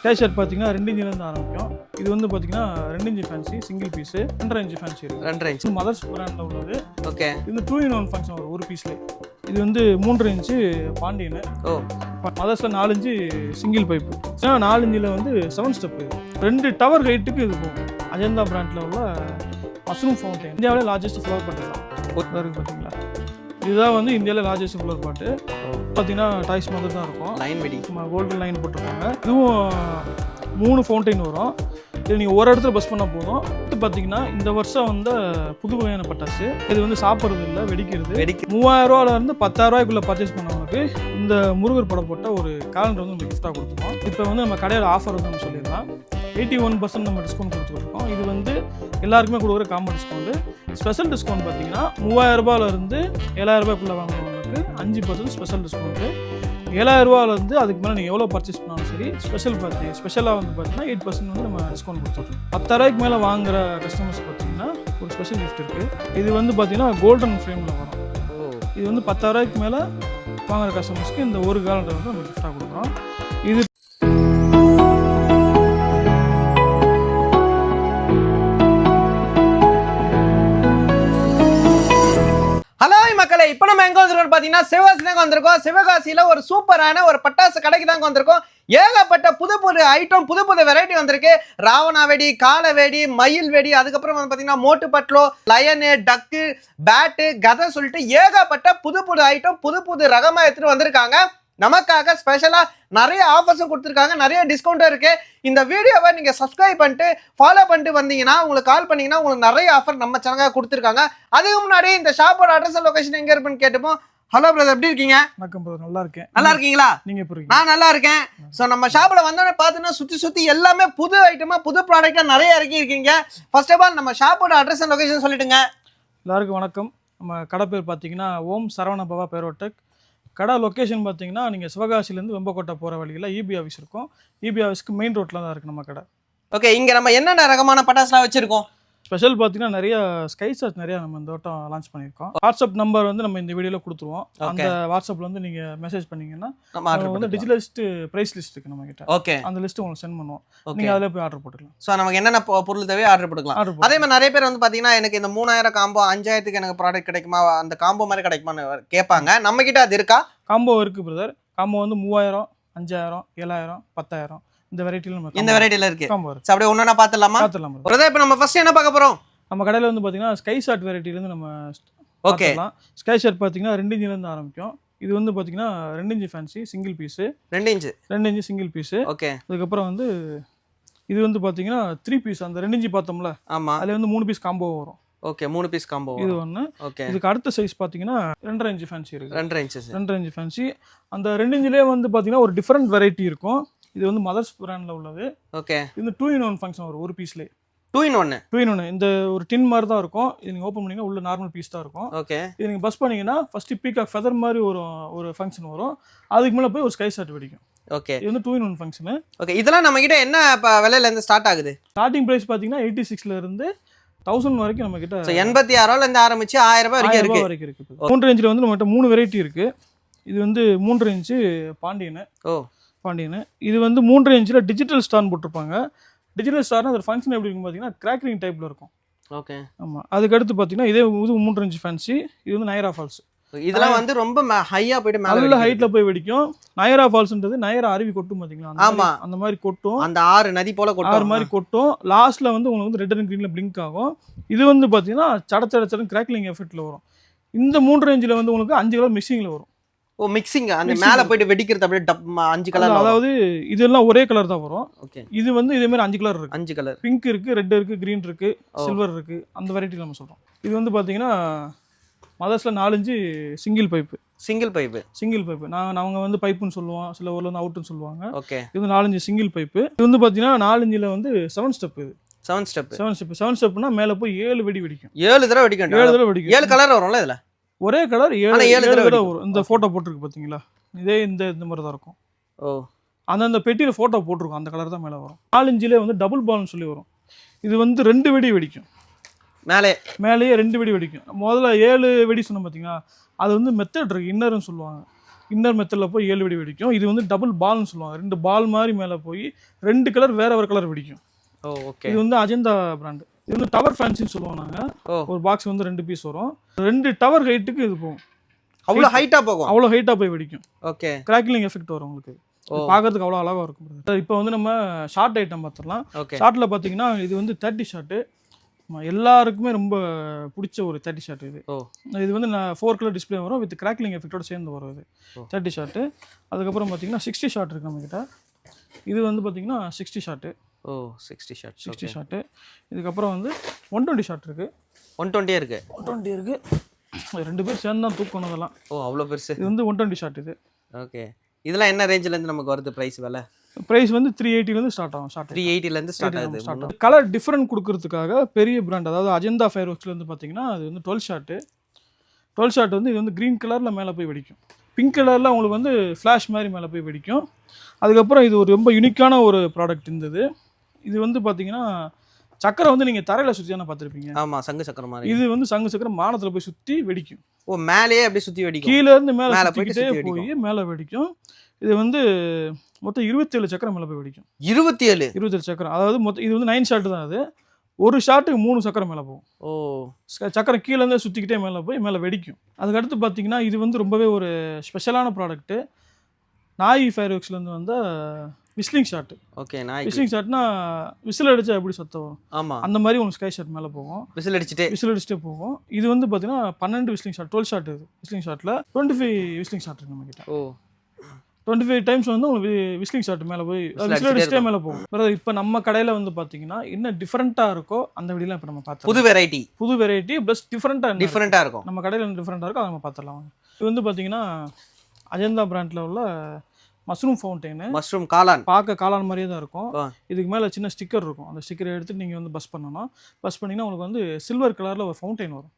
Sky shirt பார்த்தீங்கன்னா 2 இன்ச்சிலேருந்து ஆரம்பிக்கும். இது வந்து பார்த்தீங்கன்னா 2 inch fancy single piece, 2.5 inch fancy இருக்குது. 2.5 இன்ச் மதர்ஸ் பிராண்டில் உள்ளது. ஓகே. இது 2 in 1 ஃபங்க்ஷன் வரும் ஒரு பீஸ்லேயே. இது வந்து 3.5 இன்ச்சு பாண்டியனு. ஓ. மதர்ஸில் 4 இன்ச்சு சிங்கிள் பைப்பு. 4 இன்ச்சில் வந்து 7 ஸ்டெப்பு. 2 டவர் ஹைட்டுக்கு இது போகும். அஜந்தா பிராண்டில் உள்ள மஷ்ரூம் ஃபவுண்டைன். இந்தியாவிலே லார்ஜஸ்ட் ஃப்ளவர் பாட்டு தான் இருக்குது பார்த்தீங்களா. இதுதான் வந்து இந்தியாவில் லார்ஜஸ்ட் ஃப்ளவர் பாட்டு. பார்த்தீங்கன்னா டாய்ஸ் மாதிரி தான் இருக்கும். லைன் வெடி கோல்டன் லைன் போட்டிருக்காங்க. இதுவும் 3 ஃபவுண்டைன் வரும். இது நீங்கள் ஒரு இடத்துல பஸ் பண்ணால் போதும். இது பார்த்தீங்கன்னா இந்த வருஷம் வந்து புது வகையான பட்டாசு. இது வந்து சாப்பிட்றது இல்லை, வெடிக்கிறது. 3000ரூவாலேருந்து 10,000ரூவாய்க்குள்ளே பர்ச்சேஸ் பண்ணவங்களுக்கு இந்த முருகர் படம் போட்ட ஒரு காலண்டர் வந்து நம்ம கிஃப்டாக கொடுத்துருக்கோம். இப்போ வந்து நம்ம கடையில் ஆஃபர் வந்து நம்ம சொல்லிடலாம். 81% நம்ம டிஸ்கவுண்ட் கொடுத்துருக்கோம். இது வந்து எல்லாருக்குமே கொடுக்குற காம்போ டிஸ்கவுண்ட்டு. ஸ்பெஷல் டிஸ்கவுண்ட் பார்த்தீங்கன்னா 3000ரூபாலேருந்து 7000ரூபாய்க்குள்ளே வாங்குறவங்களுக்கு 5% ஸ்பெஷல் டிஸ்கவுண்ட்டு. 7000ரூவாலேருந்து அதுக்கு மேலே நீங்கள் எவ்வளோ பர்ச்சேஸ் பண்ணாலும் சரி ஸ்பெஷலாக வந்து பார்த்தீங்கன்னா 8% வந்து நம்ம டிஸ்கவுண்ட் கொடுத்துருக்கோம். 10,000ரூவாய்க்கு மேலே வாங்குற கஸ்டமர்ஸ் பார்த்தீங்கன்னா ஒரு ஸ்பெஷல் கிஃப்ட் இருக்குது. இது வந்து பார்த்தீங்கன்னா கோல்டன் ஃப்ரேமில் வரும். இது வந்து 10,000ரூவாய்க்கு மேலே வாங்குற கஸ்டமர்ஸ்க்கு இந்த ஒரு காலண்டர் வந்து நம்ம கிஃப்டாக கொடுக்குறோம். இது மக்களே, இப்போ நம்ம எங்க வந்திருக்கோம் பார்த்தீங்கன்னா சிவகாசி தாங்க வந்திருக்கோம். சிவகாசியில் ஒரு சூப்பரான ஒரு பட்டாசு கடைக்கு தாங்க வந்திருக்கோம். ஏகப்பட்ட புது புது ஐட்டம், புது புது வெரைட்டி வந்திருக்கு. ராவணா வெடி, கால வெடி, மயில் வெடி, அதுக்கப்புறம் வந்து பார்த்தீங்கன்னா மோட்டு பட்லோ, லயனு, டக்கு, பேட்டு, கதை சொல்லிட்டு ஏகப்பட்ட புது புது ஐட்டம், புது புது ரகமாக எடுத்துட்டு வந்திருக்காங்க. நமக்காக ஸ்பெஷலாக நிறைய ஆஃபர்ஸும் கொடுத்துருக்காங்க, நிறைய டிஸ்கவுண்ட்டும் இருக்குது. இந்த வீடியோவை நீங்கள் சப்ஸ்கிரைப் பண்ணிட்டு ஃபாலோ பண்ணிட்டு வந்தீங்கன்னா, உங்களுக்கு கால் பண்ணிங்கன்னா உங்களுக்கு நிறைய ஆஃபர் நம்ம சேனலுக்காக கொடுத்துருக்காங்க. அதுக்கு முன்னாடி இந்த ஷாப்போட அட்ரஸ் லொகேஷன் எங்கே இருக்குன்னு கேட்டுப்போம். ஹலோ பிரதர், எப்படி இருக்கீங்க? வணக்கம் பிரதர், நல்லா இருக்கேன். நல்லா இருக்கீங்களா? நீங்கள் எப்படி? நான் நல்லா இருக்கேன். ஸோ நம்ம ஷாப்பில் வந்தோடனே பார்த்தீங்கன்னா சுற்றி எல்லாமே புது ஐட்டமாக, புது ப்ராடக்டாக நிறைய இறக்கி இருக்கீங்க. ஃபர்ஸ்ட் ஆஃப் ஆல் நம்ம ஷாப்போட அட்ரஸ் அண்ட் லொகேஷன் சொல்லிட்டுங்க. எல்லாருக்கும் வணக்கம். நம்ம கடை பேர் பார்த்தீங்கன்னா ஓம் சரவண பவா பேரோடெக். கடை லொக்கேஷன் பார்த்தீங்கன்னா நீங்கள் சிவகாசிலேருந்து வெம்பக்கோட்டை போகிற வழியில் இபி ஆஃபீஸ் இருக்கும். இபி ஆஃபீஸ்க்கு மெயின் ரோட்டில் தான் இருக்குது நம்ம கடை. ஓகே, இங்கே நம்ம என்னென்ன ரகமான பட்டாசுலாம் வச்சுருக்கோம்? ஸ்பெஷல் பார்த்தீங்கன்னா நிறைய ஸ்கை ஷாட் நிறையா நம்ம இந்த வட்டம் லான்ச் பண்ணியிருக்கோம். வாட்ஸ்அப் நம்பர் வந்து நம்ம இந்த வீடியோவில் கொடுத்துருவோம். அந்த வாட்ஸ்அப்பில் வந்து நீங்கள் மெசேஜ் பண்ணிங்கன்னா வந்து டிஜிட்டலிஸ்ட் ப்ரைஸ் லிஸ்ட் இருக்குது நம்ம கிட்ட. ஓகே, அந்த லிஸ்ட்டு உங்களுக்கு சென்ட் பண்ணுவோம். நீங்கள் அதில் போய் ஆர்டர் போட்டுக்கலாம். ஸோ நமக்கு என்னென்ன பொருள் தேவையோ ஆர்டர் போட்டுக்கலாம். அதே மாதிரி நிறைய பேர் வந்து பார்த்தீங்கன்னா எனக்கு இந்த 3000 காம்போ 5000க்கு எனக்கு ப்ராடக்ட் கிடைக்குமா, அந்த காம்போ மாதிரி கிடைக்குமான்னு கேட்பாங்க. நம்ம கிட்ட அது இருக்கா? காம்போ இருக்குது பிரதர். காம்போ வந்து 3000, 5000, 7000, 10,000 இந்த வெரைட்டியில் இருக்கு. அப்படியே ஒண்ணா பார்த்துடலாமா? இப்போ நம்ம ஃபர்ஸ்ட் என்ன பார்க்க போறோம்? நம்ம கடையில் வந்து பார்த்தீங்கன்னா ஸ்கை ஷாட் வெரைட்டிலேருந்து நம்ம பார்த்துக்கலாம். ஸ்கை ஷாட் பார்த்தீங்கன்னா 2 இன்ச்சிலேருந்து ஆரம்பிக்கும். இது வந்து பார்த்தீங்கன்னா 2 inch fancy single piece, 2 inch single piece. Okay. அதுக்கப்புறம் வந்து இது வந்து பார்த்தீங்கன்னா 3 பீஸ், அந்த 2 இன்ச் பார்த்தோம்ல, ஆமாம், அதில் வந்து 3 பீஸ் காம்போ வரும். ஓகே, 3 பீஸ் காம்போ இது ஒன்று. ஓகே. இதுக்கு அடுத்த சைஸ் பார்த்தீங்கன்னா 2.5 இன்ச் ஃபேன்சி இருக்குது. 2.5 இன்ச் ஃபேன்சி. அந்த 2 இன்ச்லேயே வந்து பார்த்தீங்கன்னா ஒரு டிஃப்ரெண்ட் வெரைட்டி இருக்கும். இது வந்து மதர்ஸ் பிராண்டில் உள்ளது. ஓகே. இது 2 in 1 ஃபங்க்ஷன் வரும் ஒரு பீஸ்லேயே. 2 in 1 இந்த ஒரு டின் மாதிரி தான் இருக்கும். இது நீங்கள் ஓப்பன் பண்ணிங்கன்னா உள்ள நார்மல் பீஸ் தான் இருக்கும். ஓகே. இது நீங்கள் பஸ் பண்ணிங்கன்னா ஃபஸ்ட்டு பீகாக் ஃபெதர் மாதிரி ஒரு ஃபங்க்ஷன் வரும். அதுக்கு மேலே போய் ஒரு ஸ்கை ஷாட் வெடிக்கும். ஓகே. இது வந்து 2 in 1 ஃபங்க்ஷனு. ஓகே. இதெல்லாம் நம்ம கிட்ட என்ன விலையிலேருந்து ஸ்டார்ட் ஆகுது? ஸ்டார்டிங் ப்ரைஸ் பார்த்தீங்கன்னா 86லேருந்து 1000 வரைக்கும் நம்ம கிட்ட. 86,000லேருந்து ஆரம்பிச்சு 1000 வரைக்கும் இருக்கு. 3 இன்ச்சில் வந்து நம்மகிட்ட 3 வெரைட்டி இருக்கு. இது வந்து 3.5 இன்ச்சு பாண்டியனு. பாண்டியனு. இது வந்து 3.5 இன்ச்சில் டிஜிட்டல் ஸ்டார்னு போட்டிருப்பாங்க. டிஜிட்டல் ஸ்டார்னா அதோட ஃபங்க்ஷன் எப்படி இருக்கும் பார்த்தீங்கன்னா கிராக்லிங் டைப்பில் இருக்கும். ஓகே. ஆமாம். அதுக்கடுத்து பார்த்தீங்கன்னா இது 3 இன்ச் ஃபேன்சி. இது வந்து நயரா ஃபால்ஸ். இதெல்லாம் வந்து ரொம்ப ஹையாக போயிட்டு நல்ல ஹைட்டில் போய் வெடிக்கும். நயரா ஃபால்ஸ்ன்றது நயரா அருவி கொட்டும் பார்த்தீங்களா? ஆமாம், அந்த மாதிரி கொட்டும். அந்த ஆறு நதி போல கொட்டும். ஆறு மாதிரி கொட்டும். லாஸ்ட்டில் வந்து உங்களுக்கு வந்து ரெட் அண்ட் க்ரீனில் பிளிங்க் ஆகும். இது வந்து பார்த்தீங்கன்னா சடச்சடன்னு கிராக்லிங் எஃபெக்டில் வரும். இந்த 3 இன்ச்சில் வந்து உங்களுக்கு 5 கலர் மிக்சிங்கில் வரும். ஓ, மிக்சிங். அந்த மேலே போயிட்டு வெடிக்கிறது அப்படியே 5 கலர். அதாவது இதெல்லாம் ஒரே கலர் தான் வரும். ஓகே. இது வந்து இதே மாதிரி 5 கலர் இருக்கு. 5 கலர். பிங்க் இருக்கு, ரெட் இருக்கு, கிரீன் இருக்கு, சில்வர் இருக்கு. அந்த வெரைட்டி நம்ம சொல்றோம். இது வந்து பாத்தீங்கன்னா மதர்ஸ்ல 4 இன்ச் சிங்கிள் பைப்பு. அவங்க வந்து பைப்புன்னு சொல்லுவோம், சில ஊர்ல வந்து அவுட்னு சொல்லுவாங்க. ஓகே. இது 4 இன்ச் சிங்கிள் பைப்பு. இது வந்து பாத்தீங்கன்னா 4 இன்ச்சில் வந்து 7 ஸ்டெப். இது 7 ஸ்டெப்னா மேல போய் 7 வெடி வெடிக்கும். 7 தடவை வெடிக்கும். 7 தடவை வெடிக்கும். 7 கலர் வரும்ல இதுல? ஒரே கலர் 7 தடவை வரும். இந்த போட்டோ போட்டிருக்கு பாத்தீங்களா? இதே இந்த மாதிரி தான் இருக்கும். ஓ. அந்த பெட்டியில் ஃபோட்டோ போட்டிருக்கும், அந்த கலர் தான் மேலே வரும். 4 இன்ச்சிலே வந்து டபுள் பால்னு சொல்லி வரும். இது வந்து 2 வெடி வெடிக்கும். மேலேயே 2 வெடி வெடிக்கும். முதல்ல 7 வெடி சொன்னோம் பார்த்தீங்கன்னா, அது வந்து மெத்தட் இருக்குது, இன்னர்னு சொல்லுவாங்க. இன்னர் மெத்தடில் போய் 7 வெடி வெடிக்கும். இது வந்து டபுள் பால்னு சொல்லுவாங்க. 2 பால் மாதிரி மேலே போய் 2 கலர் வேற கலர் வெடிக்கும். ஓகே. இது வந்து அஜந்தா பிராண்டு. இது வந்து டவர் ஃபேன்சின்னு சொல்லுவோம் நாங்கள். ஒரு பாக்ஸ் வந்து 2 பீஸ் வரும். 2 டவர் ஹைட்டுக்கு இது போகும். அவ்வளோ ஹைட்டாக போகும். அவ்வளோ ஹைட்டாக போய் வெடிக்கும். ஓகே. கிராக்லிங் எஃபெக்ட் வரும் உங்களுக்கு. பார்க்கறதுக்கு அவ்வளோ அழகாக இருக்கும். இப்போ வந்து நம்ம ஷார்ட் ஐட்டம் பார்த்துடலாம். ஷார்ட்டில் பார்த்தீங்கன்னா இது வந்து 30 ஷாட்டு. எல்லாருக்குமே ரொம்ப பிடிச்ச ஒரு 30 ஷாட் இது. இது வந்து 4 கலர் டிஸ்பிளே வரும் வித் கிராக்லிங் எஃபெக்டோட சேர்ந்து வரும் இது 30 ஷாட்டு. அதுக்கப்புறம் பார்த்தீங்கன்னா 60 ஷாட் இருக்குது நம்மக்கிட்ட. இது வந்து பார்த்தீங்கன்னா 60 ஷாட்டு. 60 ஷாட்டு. இதுக்கப்புறம் வந்து 120 ஷாட் இருக்குது. 120 இருக்குது. 2 பேர் சேர்ந்து தான் தூக்கணும் அதெல்லாம். அவ்வளோ பெருசு. இது வந்து 120 ஷாட் இது. ஓகே. இதெல்லாம் என்ன ரேஞ்சிலேருந்து நமக்கு வருது ப்ரைஸ் விலை? ப்ரைஸ் வந்து 380லேருந்து ஸ்டார்ட் ஆகும். 380லேருந்து ஸ்டார்ட் ஆகுது. கலர் டிஃப்ரெண்ட் கொடுக்கறதுக்காக பெரிய பிராண்ட், அதாவது அஜந்தா ஃபயர் ஒர்க்ஸ்லேருந்து பார்த்தீங்கன்னா அது வந்து 12 ஷாட்டு. 12 ஷாட் வந்து இது வந்து க்ரீன் கலரில் மேலே போய் வெடிக்கும். பிங்க் கலரில் உங்களுக்கு வந்து ஃப்ளாஷ் மாதிரி மேலே போய் வெடிக்கும். அதுக்கப்புறம் இது ஒரு ரொம்ப யூனிக்கான ஒரு ப்ராடக்ட் இருந்தது. இது வந்து பார்த்தீங்கன்னா சக்கரை வந்து நீங்கள் தரையில் சுற்றி தானே பார்த்துருப்பீங்க. ஆமாம், சங்கு சக்கரம் மாதிரி. இது வந்து சங்கு சக்கரம் வானத்தில் போய் சுற்றி வெடிக்கும். மேலேயே அப்படியே சுற்றி வெடிக்கும். கீழேருந்து மேலே போய் மேலே வெடிக்கும். இது வந்து மொத்தம் 27 சக்கரம் மேலே போய் வெடிக்கும். 27 சக்கரம். அதாவது மொத்தம் இது வந்து 9 ஷாட்டு தான். அது ஒரு ஷாட்டுக்கு 3 சக்கரம் மேலே போகும். சக்கரம் கீழேருந்தே சுற்றிக்கிட்டே மேலே போய் மேலே வெடிக்கும். அதுக்கடுத்து பார்த்தீங்கன்னா இது வந்து ரொம்பவே ஒரு ஸ்பெஷலான ப்ராடக்ட்டு. நாய் ஃபயர் ஒர்க்ஸ்லேருந்து வந்த விஸ்லிங் ஷாட்டு. ஓகே. விஸ்லிங் ஷாட்னா விசில் அடிச்சா எப்படி சத்தம் வரும்? ஆமாம், அந்த மாதிரி உங்களுக்கு ஸ்கை ஷாட் மேலே போகும். விசில் அடிச்சுட்டே போகும். இது வந்து பார்த்தீங்கன்னா 12 விஸ்லிங் ஷாட். 12 ஷாட் இது விஸ்லிங் ஷாட்டில் 25 விஸ்லிங் ஷாட் இருக்குது நம்மக்கிட்ட. 25 டைம்ஸ் வந்து உங்களுக்கு விஸ்லிங் ஷாட் மேலே போய் விசில் அடிச்சுட்டே மேலே போகும். இப்போ நம்ம கடையில் வந்து பார்த்தீங்கன்னா என்ன டிஃப்ரெண்ட்டாக இருக்கோ அந்த வீடியோலாம் இப்போ நம்ம பார்த்தோம். புது வெரைட்டி ப்ளஸ் டிஃப்ரெண்ட்டாக இருக்கும். நம்ம கடையில் என்ன டிஃப்ரெண்ட்டாக இருக்கோ அதை நம்ம பார்த்துடலாம். இது வந்து பார்த்தீங்கன்னா அஜந்தா பிராண்டில் உள்ள மஷ்ரூம் ஃபவுண்டெயின். மஷ்ரூம் காளான் பார்க்க காளான் மாதிரியே தான் இருக்கும். இதுக்கு மேலே சின்ன ஸ்டிக்கர் இருக்கும். அந்த ஸ்டிக்கரை எடுத்துட்டு நீங்கள் வந்து பஸ் பண்ணணும். பஸ் பண்ணிங்கன்னா உங்களுக்கு வந்து சில்வர் கலரில் ஒரு ஃபவுண்டெயின் வரும்.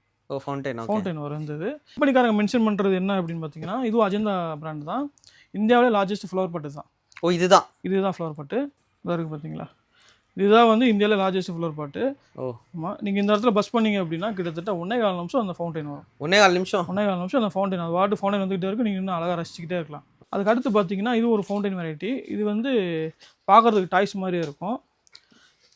ஃபவுண்டெயின் வரும். இருந்தது கம்பெனிக்காரங்க மென்ஷன் பண்ணுறது என்ன அப்படின்னு பார்த்தீங்கன்னா இதுவும் அஜந்தா பிராண்ட் தான். இந்தியாவிலே லார்ஜஸ்ட் ஃப்ளவர் பட்டு தான். இதுதான் ஃப்ளவர் பட்டு. இதாக இருக்குது பார்த்தீங்களா? இதுதான் வந்து இந்தியாவிலே லார்ஜஸ்ட் ஃப்ளவர் பாட்டு. ஆமாம். நீங்கள் இந்த இடத்துல பஸ் பண்ணீங்க அப்படின்னா கிட்டத்தட்ட 1.25 நிமிஷம் அந்த ஃபவுண்டெயின் வரும். 1.25 நிமிஷம் அந்த ஃபவுண்டெயின். அது வாட்டு ஃபவுண்டெயின் வந்துகிட்டே இருக்கும். நீங்கள் இன்னும் அழகாக ரசிச்சுக்கிட்டே இருக்கலாம். அதுக்கு அடுத்து பார்த்தீங்கன்னா இது ஒரு ஃபவுண்டெயின் வெரைட்டி. இது வந்து பார்க்குறதுக்கு டாய்ஸ் மாதிரியே இருக்கும்.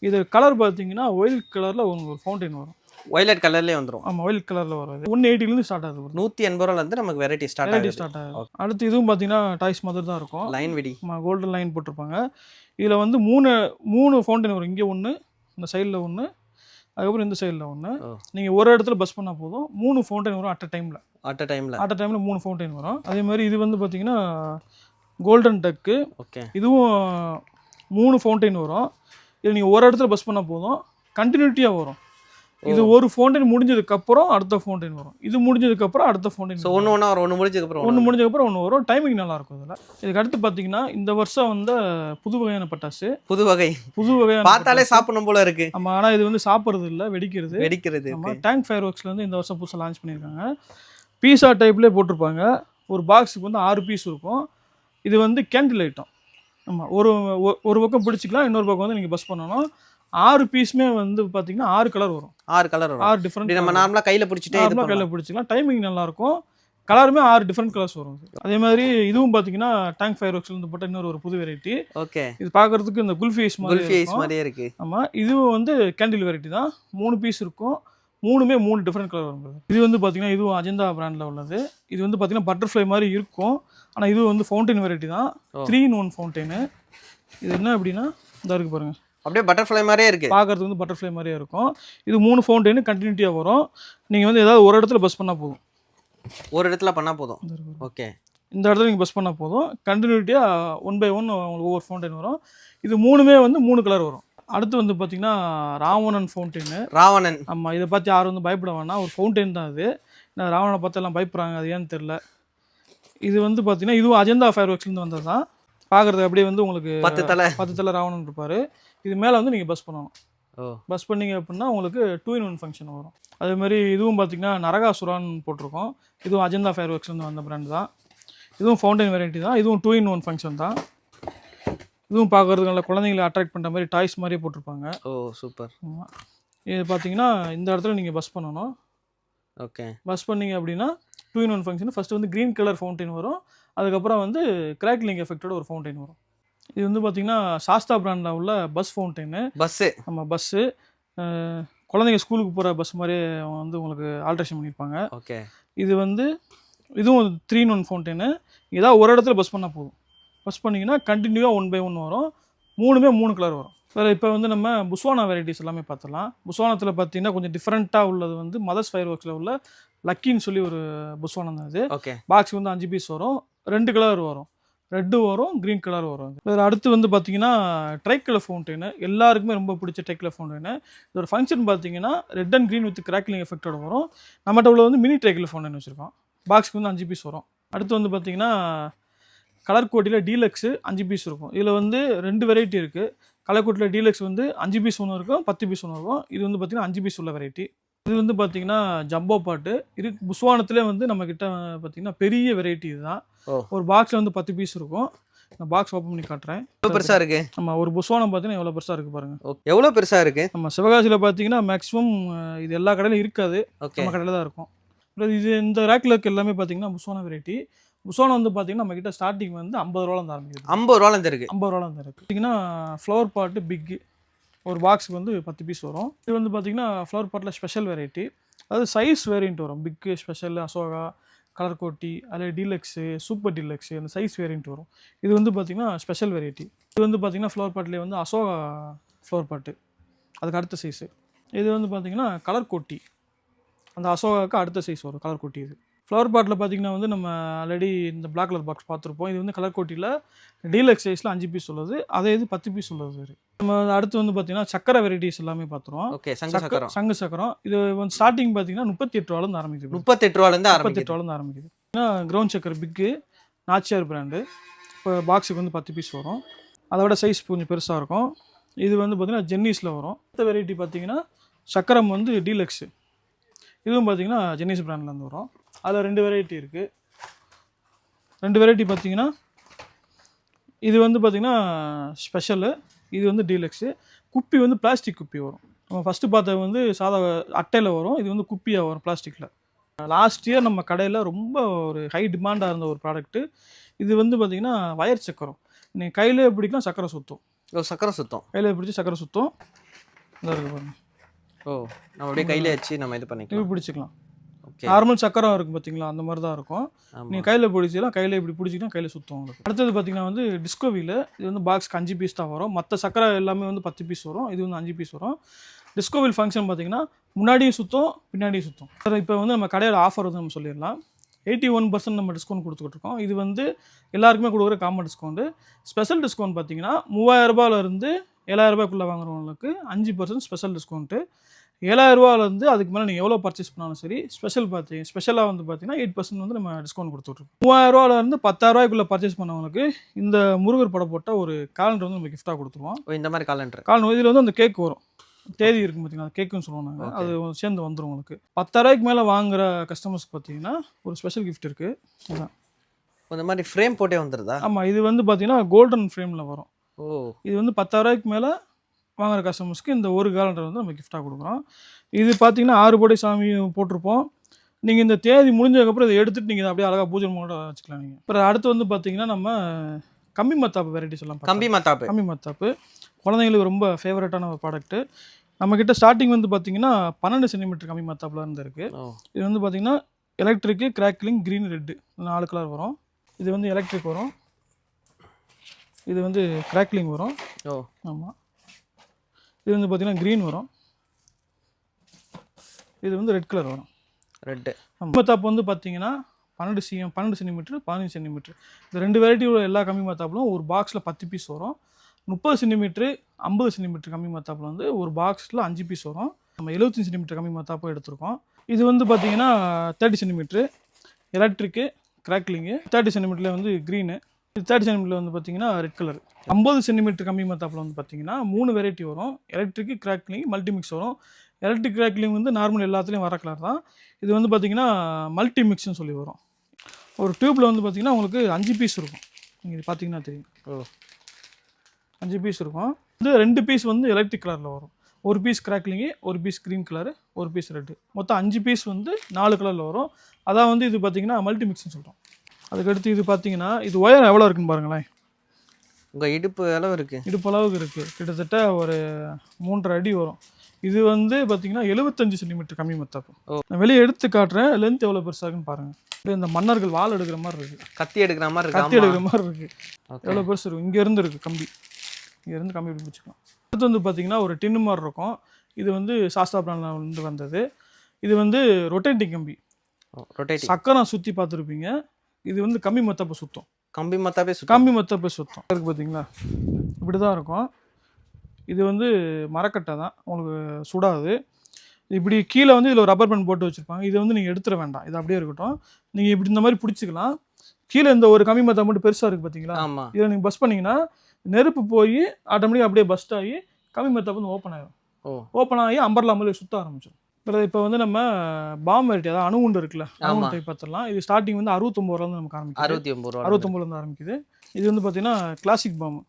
இது கலர் பார்த்தீங்கன்னா ஒயிலட் கலரில் ஒரு ஃபவுண்டெயின் வரும். ஒயிலட் கலர்லேயே வந்துடும். ஆமாம், ஒயிலட் கலரில் வரும். 180லேருந்து ஸ்டார்ட் ஆகுது. 180 ரூபாலேருந்து நமக்கு வெரைட்டி ஸ்டார்ட் ஆகுது. அடுத்து இதுவும் பார்த்தீங்கன்னா டாய்ஸ் மாதிரி தான் இருக்கும். லைன் வெடி. கோல்டன் லைன் போட்டிருப்பாங்க. இதில் வந்து மூணு ஃபவுண்டெயின் வரும். இங்கே ஒன்று, இந்த சைடில் ஒன்று, அதுக்கப்புறம் இந்த சைடில் ஒன்று. நீங்கள் ஒரு இடத்துல பஸ் பண்ணால் போதும் 3 ஃபவுண்டெயின் வரும் அட் அ டைமில் 3 ஃபவுண்டெயின் வரும். அதே மாதிரி இது வந்து பார்த்தீங்கன்னா கோல்டன் டக்கு. ஓகே. இதுவும் 3 ஃபவுண்டெயின் வரும். இது நீங்கள் ஒரு இடத்துல பஸ் பண்ணால் போதும் கண்டினியூட்டியாக வரும். இது ஒரு ஃபவுண்டெயின் முடிஞ்சதுக்கப்புறம் அடுத்த ஃபவுண்டெயின் வரும். இது முடிஞ்சதுக்கப்புறம் அடுத்த ஃபவுண்டெயின். ஒன்று முடிஞ்சதுக்கப்புறம் ஒன்று வரும். டைமிங் நல்லா இருக்கும் இதில். இதுக்கு அடுத்து பார்த்தீங்கன்னா இந்த வருஷம் வந்து புது வகையான பட்டாசு. புது வகையான பார்த்தாலே சாப்பிடணும் போல இருக்கு. ஆமாம், ஆனால் இது வந்து சாப்பிட்றது இல்லை, வெடிக்கிறது. ஆமாம். டேங்க் ஃபயர் ஒர்க்ஸ்லேருந்து இந்த வருஷம் புதுசாக லான்ச் பண்ணியிருக்காங்க. பீஸா டைப்லேயே போட்டிருப்பாங்க. ஒரு பாக்ஸுக்கு வந்து 6 பீஸ் இருக்கும். இது வந்து கேண்டில் ஐட்டம். ஆமாம், ஒரு பக்கம் பிடிச்சிக்கலாம், இன்னொரு பக்கம் வந்து நீங்கள் பஸ் பண்ணணும். 6 பீஸுமே வந்து பார்த்தீங்கன்னா 6 கலர் வரும். 6 டிஃப்ரெண்ட். நம்ம நார்மலாக கையில் பிடிச்சிக்கலாம். டைமிங் நல்லாயிருக்கும். கலருமே 6 டிஃப்ரெண்ட் கலர்ஸ் வரும். அதே மாதிரி இதுவும் பார்த்தீங்கன்னா டேங்க் ஃபயர் ஒர்க்ஸ்லேருந்து போட்ட இன்னொரு புது வெரைட்டி. ஓகே. இது பார்க்குறதுக்கு இந்த குல்ஃபீஸ் மாதிரியே இருக்குது. ஆமாம், இதுவும் வந்து கேண்டில் வெரைட்டி தான். 3 பீஸ் இருக்கும். 3 டிஃப்ரெண்ட் கலர் வரும். இது வந்து பார்த்தீங்கன்னா இதுவும் அஜந்தா பிராண்டில் உள்ளது. இது வந்து பார்த்தீங்கன்னா பட்டர்ஃப்ளை மாதிரி இருக்கும். ஆனால் இது வந்து ஃபவுண்டெயின் வெரைட்டி தான். 3-in-1 fountain. இது என்ன அப்படின்னா இந்த இருக்குது பாருங்கள், அப்படியே பட்டர்ஃப்ளை மாதிரியே இருக்குது. பார்க்குறதுக்கு வந்து பட்டர்ஃப்ளை மாதிரியே இருக்கும். இது 3 ஃபவுண்டெயின் கண்டினியூட்டியாக வரும். நீங்கள் வந்து ஏதாவது ஒரு இடத்துல பஸ் பண்ணால் போதும். ஓகே. இந்த இடத்துல நீங்கள் பஸ் பண்ணால் போதும். கண்டினியூட்டியாக 1 by 1 உங்களுக்கு ஒவ்வொரு ஃபவுண்டெயின் வரும். இது 3மே வந்து 3 கலர் வரும். அடுத்து வந்து பார்த்தீங்கன்னா ராவணன் ஃபவுண்டெயின். ஆமாம், இதை பார்த்து யாரும் வந்து பயப்பட வேணாம். ஒரு ஃபவுண்டெயின் தான் அது. நான் ராவணனை பார்த்து எல்லாம் பயப்படுறாங்க, அது ஏன்னு தெரில. இது வந்து பார்த்தீங்கன்னா இதுவும் அஜந்தா ஃபயர் ஒர்க்ஸ்லேருந்து வந்தது தான். பார்க்குறதுக்கு அப்படியே வந்து உங்களுக்கு 10 தலை ராவணன் இருப்பார். இது மேலே வந்து நீங்கள் பஸ் பண்ணணும். பஸ் பண்ணிங்க அப்படின்னா உங்களுக்கு 2-in-1 ஃபங்க்ஷன் வரும். அதேமாதிரி இதுவும் பார்த்தீங்கன்னா நரகாசுரான்னு போட்டிருக்கோம். இதுவும் அஜந்தா ஃபயர் ஒர்க்ஸ்லேருந்து வந்த பிராண்ட் தான். இதுவும் ஃபவுண்டெயின் வெரைட்டி தான். இதுவும் 2-in-1 ஃபங்க்ஷன் தான். இதுவும் பார்க்குறதுக்கு நல்ல குழந்தைங்களை அட்ராக்ட் பண்ணுற மாதிரி டாய்ஸ் மாதிரியே போட்டிருப்பாங்க. சூப்பர். இது பார்த்தீங்கன்னா இந்த இடத்துல நீங்கள் பஸ் பண்ணணும். ஓகே. பஸ் பண்ணிங்க அப்படின்னா 2-in-1 ஃபங்க்ஷன். ஃபஸ்ட்டு வந்து க்ரீன் கலர் ஃபவுண்டெயின் வரும். அதுக்கப்புறம் வந்து கிராக்லிங் எஃபெக்டோட ஒரு ஃபவுண்டைன் வரும். இது வந்து பார்த்தீங்கன்னா சாஸ்தா பிராண்டில் உள்ள பஸ் ஃபவுண்டைனு. பஸ்ஸு நம்ம பஸ்ஸு குழந்தைங்க ஸ்கூலுக்கு போகிற பஸ் மாதிரியே வந்து உங்களுக்கு ஆல்ட்ரேஷன் பண்ணியிருப்பாங்க. ஓகே. இது வந்து இதுவும் 3-in-1 ஃபவுண்டைனு. ஏதாவது ஒரு இடத்துல பஸ் பண்ணால் போதும். பஸ் பண்ணிங்கன்னா கண்டினியூவாக 1 by 1 வரும். 3 கலர் வரும். வேறு இப்போ வந்து நம்ம புஸ்வானா வெரைட்டிஸ் எல்லாமே பார்த்துடலாம். புஸ்வானத்தில் பார்த்தீங்கன்னா கொஞ்சம் டிஃப்ரெண்ட்டாக உள்ளது வந்து மதர்ஸ் ஃபயர் ஒர்க்ஸில் உள்ள லக்கின்னு சொல்லி ஒரு புஸ்வானம் தான் இது. ஓகே. பாக்ஸ் வந்து 5 பீஸ் வரும். 2 கலர் வரும். ரெட்டு வரும், க்ரீன் கலர் வரும். வேறு அடுத்து வந்து பார்த்தீங்கன்னா ட்ரைக்கலர் ஃபவுண்டைனு. எல்லாருக்குமே ரொம்ப பிடிச்ச ட்ரைக்கலர் ஃபவுண்டைனு. இதோட ஃபங்க்ஷன் பார்த்தீங்கன்னா red and green with crackling எஃபெக்டோட வரும். நம்மகிட்ட உள்ள வந்து மினி ட்ரைக்கலர் ஃபவுண்டைன் வச்சுருக்கோம். பாக்ஸுக்கு வந்து 5 பீஸ் வரும். அடுத்து வந்து பார்த்தீங்கன்னா கலர் கோட்டியில் டீலக்ஸு 5 பீஸ் இருக்கும். இதில் வந்து 2 வெரைட்டி இருக்குது. கலர் கோட்டியில் டீலக்ஸ் வந்து 5 பீஸ் ஒன்று இருக்கும், 10 பீஸ் ஒன்று இருக்கும். இது வந்து பார்த்தீங்கன்னா 5 பீஸ் உள்ள வெரைட்டி. இது வந்து பார்த்தீங்கன்னா ஜம்போ பாட்டு புஸ்வானத்திலே வந்து நம்மக்கிட்ட பார்த்தீங்கன்னா பெரிய வெரைட்டி இதுதான். ஒரு பாக்ஸில் வந்து 10 பீஸ் இருக்கும். நான் பாக்ஸ் ஓப்பன் பண்ணி காட்டுறேன். எவ்வளோ பெருசாக இருக்குது? நம்ம ஒரு புஸ்வானம் பார்த்தீங்கன்னா எவ்வளோ பெருசாக இருக்குது பாருங்கள். எவ்வளோ பெருசாக இருக்குது? நம்ம சிவகாசியில் பார்த்தீங்கன்னா மேக்ஸிமம் இது எல்லா கடையிலும் இருக்காது. நம்ம கடையில் தான் இருக்கும். இது இந்த ரேக்கில் இருக்க எல்லாமே பார்த்தீங்கன்னா புஸ்வானா வெரைட்டி. புஸ்வானம் வந்து பார்த்தீங்கன்னா நம்மக்கிட்ட ஸ்டார்டிங் வந்து 50 ரூபாலேருந்து ஆரம்பிக்குது. 50 ரூபாலேருந்து இருக்குது. 50 ரூபாலேருந்து இருக்குது. பார்த்தீங்கன்னா ஃப்ளவர் பாட்டு பிக்கு ஒரு பாக்ஸுக்கு வந்து 10 பீஸ் வரும். இது வந்து பார்த்தீங்கன்னா ஃப்ளவர் பாட்டில் ஸ்பெஷல் வெரைட்டி. அதாவது சைஸ் வேரியண்ட் வரும். பிக்கு, ஸ்பெஷல், அசோகா, கலர் கோட்டி, அதில் டீலக்ஸு, சூப்பர் டீலக்ஸு, அந்த சைஸ் வேரியண்ட் வரும். இது வந்து பார்த்தீங்கன்னா ஸ்பெஷல் வெரைட்டி. இது வந்து பார்த்தீங்கன்னா ஃப்ளவர் பாட்டிலே வந்து அசோகா ஃப்ளவர் பாட்டு, அதுக்கு அடுத்த சைஸு. இது வந்து பார்த்தீங்கன்னா கலர் கோட்டி, அந்த அசோகாவுக்கு அடுத்த சைஸ் வரும் கலர் கோட்டி. இது ஃப்ளவர் பாட்டில் பார்த்தீங்கன்னா வந்து நம்ம ஆல்ரெடி இந்த பிளாக் கலர் பாக்ஸ் பார்த்துருப்போம். இது வந்து கலர் கோட்டியில் டீலக்ஸ் சைஸில் 5 பீஸ் உள்ளது. அதே இது 10 பீஸ் உள்ளது. நம்ம அடுத்து வந்து பார்த்தீங்கன்னா சக்கரை வெரைட்டிஸ் எல்லாமே பார்த்துருவோம். ஓகே. சங்கு சக்கரம் இது வந்து ஸ்டார்டிங் பார்த்தீங்கன்னா 38 ரூபாலேருந்து ஆரம்பிக்குது. 38 ரூபாலேருந்து ஆரம்பிக்குது. கிரவுண்ட் சக்கரை பிக்கு நாச்சியார் பிராண்டு. இப்போ பாக்ஸுக்கு வந்து 10 பீஸ் வரும். அதோட சைஸ் கொஞ்சம் பெருசாக இருக்கும். இது வந்து பார்த்தீங்கன்னா ஜென்னிஸில் வரும். அடுத்த வெரைட்டி பார்த்தீங்கன்னா சக்கரம் வந்து டீலக்ஸு. இதுவும் பார்த்தீங்கன்னா ஜென்னிஸ் பிராண்ட்லேருந்து வரும். அதில் 2 வெரைட்டி இருக்குது. 2 வெரைட்டி பார்த்தீங்கன்னா இது வந்து பார்த்தீங்கன்னா ஸ்பெஷலு, இது வந்து டீலக்ஸு. குப்பி வந்து பிளாஸ்டிக் குப்பி வரும். நம்ம ஃபஸ்ட்டு பார்த்தது வந்து சாதா அட்டையில் வரும். இது வந்து குப்பியாக வரும் பிளாஸ்டிக்கில். லாஸ்ட் இயர் நம்ம கடையில் ரொம்ப ஒரு ஹை டிமாண்டாக இருந்த ஒரு ப்ராடக்ட்டு. இது வந்து பார்த்தீங்கன்னா வயர் சக்கரம். நீங்கள் கையிலே பிடிக்கலாம், சக்கரை சுற்றும். சக்கரை சுத்தம் கையில் பிடிச்சி சக்கரை சுற்றும். இதாக இருக்குது பாருங்க. நம்ம அப்படியே கையில வச்சு நம்ம இது பண்ணிக்கலாம், பிடிச்சிக்கலாம். நார்மல் சக்கரம் இருக்கும் பார்த்தீங்களா, அந்த மாதிரி தான் இருக்கும். நீங்கள் கையில் பிடிச்சிக்கலாம், கையில் இப்படி பிடிச்சிக்கலாம், கையில் சுற்றும் உங்களுக்கு. அடுத்தது பார்த்தீங்கன்னா வந்து டிஸ்கோவியில். இது வந்து பாக்ஸ்க்கு 5 பீஸ் தான் வரும். மற்ற சக்கரை எல்லாமே வந்து 10 பீஸ் வரும். இது வந்து 5 பீஸ் வரும். டிஸ்கோவில் ஃபங்க்ஷன் பார்த்தீங்கன்னா முன்னாடியும் சுற்றும், பின்னாடியும் சுற்றும். சார் இப்போ வந்து நம்ம கடையோட ஆஃபர் வந்து நம்ம சொல்லிடலாம். 81% நம்ம டிஸ்கவுண்ட் கொடுத்துக்கிட்டு இருக்கோம். இது வந்து எல்லாருக்குமே கொடுக்குற காமன் டிஸ்கவுண்ட்டு. ஸ்பெஷல் டிஸ்கவுண்ட் பார்த்தீங்கன்னா 3000 ரூபாயிலேருந்து 7000 ரூபாய்க்குள்ளே வாங்குறவங்களுக்கு 5% ஸ்பெஷல் டிஸ்கவுண்ட்டு. 7000 ரூபாயிலேருந்து அதுக்கு மேலே நீங்கள் எவ்வளோ பர்ச்சேஸ் பண்ணாலும் சரி, ஸ்பெஷலாக வந்து பார்த்தீங்கன்னா 8% வந்து நம்ம டிஸ்கவுண்ட் கொடுத்துட்ருக்கோம். 3000 ரூபாயிலேருந்து 10,000 ரூபாய்க்குள்ளே பர்ச்சேஸ் பண்ணவங்களுக்கு இந்த முருகர் படம் போட்ட ஒரு காலண்டர் வந்து நம்ம கிஃப்ட்டாக கொடுத்துருவோம். இந்த மாதிரி காலண்டர் இதில் வந்து அந்த கேக் வரும். தேதி இருக்கும் பார்த்தீங்கன்னா, கேக்குன்னு சொல்லுவோம் நாங்கள். அது சேர்ந்து வந்துடும் உங்களுக்கு. 10,000 ரூபாய்க்கு மேலே வாங்குற கஸ்டமர்ஸ்க்கு பார்த்தீங்கன்னா ஒரு ஸ்பெஷல் கிஃப்ட் இருக்குது. அதான் இந்த மாதிரி ஃப்ரேம் போட்டே வந்துடுதா? ஆமாம். இது வந்து பார்த்தீங்கன்னா கோல்டன் ஃப்ரேமில் வரும். இது வந்து 10,000 ரூபாய்க்கு மேலே வாங்குற கஸ்டமர்ஸ்க்கு இந்த ஒரு கேலண்டர் வந்து நம்ம கிஃப்ட்டாக கொடுக்குறோம். இது பார்த்தீங்கன்னா 6 படை சாமி போட்டிருப்போம். நீங்கள் இந்த தேதி முடிஞ்சதுக்கப்புறம் இதை எடுத்துகிட்டு நீங்கள் அப்படியே அழகாக பூஜை மூட வச்சுக்கலாம். நீங்கள் அப்புறம் அடுத்து வந்து பார்த்தீங்கன்னா நம்ம கம்பி மத்தாப்பு வெரைட்டி சொல்லலாம். கம்பி மத்தாப்பு குழந்தைங்களுக்கு ரொம்ப ஃபேவரட்டான ஒரு ப்ராடக்ட்டு. நம்மக்கிட்ட ஸ்டார்டிங் வந்து பார்த்தீங்கன்னா 12 சென்டிமீட்டர் கம்பி மத்தாப்பில் இருந்து இருக்குது. இது வந்து பார்த்தீங்கன்னா electric, crackling, green, red 4 colour வரும். இது வந்து எலக்ட்ரிக் வரும். இது வந்து கிராக்லிங் வரும். ஆமாம். இது வந்து பார்த்தீங்கன்னா க்ரீன் வரும். இது வந்து ரெட் கலர் வரும். ரெட்டு மத்தாப்பு வந்து பார்த்தீங்கன்னா 12 சென்டிமீட்டர், 15 சென்டிமீட்டர். இந்த 2 வெரைட்டியோட எல்லா கம்பி மத்தாப்பிலும் ஒரு பாக்ஸில் 10 பீஸ் வரும். 30 சென்டிமீட்டர், 50 சென்டிமீட்டர் கம்பி மத்தாப்பில் வந்து ஒரு பாக்ஸில் 5 பீஸ் வரும். நம்ம 75 சென்டிமீட்டர் கம்பி மத்தாப்பும் எடுத்திருக்கோம். இது வந்து பார்த்தீங்கன்னா 30 சென்டிமீட்ரு எலக்ட்ரிக்கு, கிராக்லிங்கு. 30 சென்டிமீட்டரில் வந்து க்ரீனு. இது 30 சென்டிமீட்டரில் வந்து பார்த்தீங்கன்னா ரெட் கலர். 50 சென்டிமீட்டர் கம்பி மத்தாப்பில் வந்து பார்த்தீங்கன்னா 3 வெரைட்டி வரும். எலக்ட்ரிக்கு, கிராக்லிங், மல்டிமிக்ஸ் வரும். எலக்ட்ரிக் கிராக்லிங் வந்து நார்மல் எல்லாத்துலேயும் வர கலர் தான். இது வந்து பார்த்தீங்கன்னா மல்டி மிக்ஸ்னு சொல்லி வரும். ஒரு டியூப்பில் வந்து பார்த்தீங்கன்னா உங்களுக்கு 5 பீஸ் இருக்கும். நீங்கள் இது பார்த்தீங்கன்னா தெரியும். 5 பீஸ் இருக்கும். இது 2 பீஸ் வந்து எலக்ட்ரிக் கலரில் வரும். ஒரு பீஸ் கிராக்லிங்கு, ஒரு பீஸ் க்ரீன் கலரு, ஒரு பீஸ் ரெட்டு. மொத்தம் 5 பீஸ் வந்து 4 கலரில் வரும். அதான் வந்து இது பார்த்தீங்கன்னா மல்டி மிக்ஸ்னு சொல்கிறோம். அதுக்கடுத்து இது பார்த்தீங்கன்னா இது ஒயர் எவ்வளோ இருக்குன்னு பாருங்களேன். உங்கள் இடுப்பு அளவு இருக்குது. இடுப்பு அளவுக்கு இருக்குது. கிட்டத்தட்ட ஒரு 3.5 அடி வரும். இது வந்து பார்த்தீங்கன்னா 75 சென்டிமீட்டர் கம்மி மத்தாப்பு. நான் வெளியே எடுத்து காட்டுறேன். லென்த் எவ்வளோ பெருசாக இருக்குன்னு பாருங்கள். இந்த மன்னர்கள் வால் எடுக்கிற மாதிரி இருக்குது. கத்தி எடுக்கிற மாதிரி இருக்குது. கத்தி எடுக்கிற மாதிரி இருக்குது. எவ்வளோ பெருசு இருக்கும். இங்கேருந்து இருக்குது கம்பி. இங்கேருந்து கம்பி பிடிச்சிக்கலாம். அடுத்து வந்து பார்த்தீங்கன்னா ஒரு டின்னு மாதிரி இருக்கும். இது வந்து சாஸ்தா பிராண்ட்லேருந்து வந்தது. இது வந்து ரொட்டேட்டிங் கம்பி. சக்கரம் சுற்றி பார்த்துருப்பீங்க. இது வந்து கம்பி மத்தாப்பை சுத்தம். கம்பி மத்தாப்பே சுத்தம் இருக்குது பார்த்தீங்களா. இப்படி தான் இருக்கும். இது வந்து மரக்கட்டை தான், உங்களுக்கு சுடாது. இப்படி கீழே வந்து இதில் ஒரு ரப்பர் பேண்ட் போட்டு வச்சுருப்பாங்க. இதை வந்து நீங்கள் எடுத்துட வேண்டாம். இது அப்படியே இருக்கட்டும். நீங்கள் இப்படி இந்த மாதிரி பிடிச்சிக்கலாம். கீழே இந்த ஒரு கம்பி மத்தா மட்டும் பெருசாக இருக்குது பார்த்தீங்களா. இதில் நீங்கள் பஸ் பண்ணிங்கன்னா நெருப்பு போய் ஆட்டோமேட்டிக்காக அப்படியே பஸ்ட் ஆகி கம்பி மத்தாப்பு வந்து ஓப்பன் ஆகிடும். ஓப்பன் ஆகி அம்பர்லா மாதிரி சுற்ற ஆரம்பிச்சிடும். இப்போ வந்து நம்ம பாம் வெரைட்டி, அதாவது அணுகுண்டு இருக்குல்ல, அணுகுண்டு டைப் பார்த்துடலாம். இது ஸ்டார்டிங் வந்து 69 ரூபாலேருந்து நமக்கு ஆரம்பிக்குது. 69 ஆரம்பிக்குது. இது வந்து பார்த்தீங்கன்னா கிளாசிக் பாம்பு.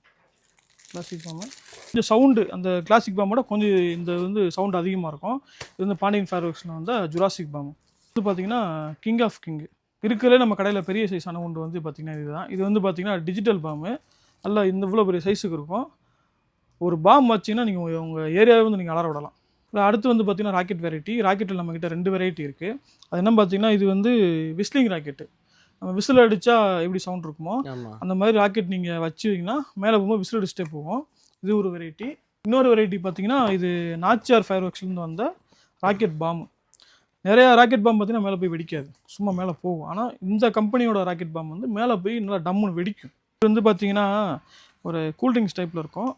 இந்த சவுண்டு அந்த கிளாசிக் பாம்போட கொஞ்சம் இந்த வந்து சவுண்டு அதிகமாக இருக்கும். இது வந்து பாண்டியன் ஃபயர்வொர்க்ஸில் வந்து ஜுராசிக் பாம்பு. இது பார்த்தீங்கன்னா கிங் ஆஃப் கிங் இருக்கிறதுலே நம்ம கடையில் பெரிய சைஸ் அணுகுண்டு வந்து பார்த்தீங்கன்னா இதுதான். இது வந்து பார்த்தீங்கன்னா டிஜிட்டல் பாம்பு. நல்லா இந்த இவ்வளோ பெரிய சைஸுக்கு இருக்கும். ஒரு பாம் வச்சிங்கன்னா நீங்கள் உங்கள் ஏரியாவே வந்து நீங்கள் அலற விடலாம். அடுத்து வந்து பார்த்தீங்கன்னா ராக்கெட் வெரைட்டி. ராக்கெட்டில் நம்மக்கிட்ட 2 வெரைட்டி இருக்குது. அது என்ன பார்த்தீங்கன்னா இது வந்து விஸ்லிங் ராக்கெட்டு. நம்ம விசில் அடித்தா எப்படி சவுண்ட் இருக்குமோ அந்த மாதிரி ராக்கெட் நீங்கள் வச்சுக்கிங்கன்னா மேலே போகும்போது விசில் அடிச்சுட்டே போகும். இது ஒரு வெரைட்டி. இன்னொரு வெரைட்டி பார்த்தீங்கன்னா இது நாச்சியார் ஃபயர்வொர்க்ஸ்லேருந்து வந்த ராக்கெட் பாம்பு. நிறையா ராக்கெட் பாம்பு பார்த்தீங்கன்னா மேலே போய் வெடிக்காது, சும்மா மேலே போகும். ஆனால் இந்த கம்பெனியோட ராக்கெட் பாம்பு வந்து மேலே போய் நல்லா டம்முன்னு வெடிக்கும். இது வந்து பார்த்தீங்கன்னா ஒரு கூல்ட்ரிங்க்ஸ் டைப்பில் இருக்கும்.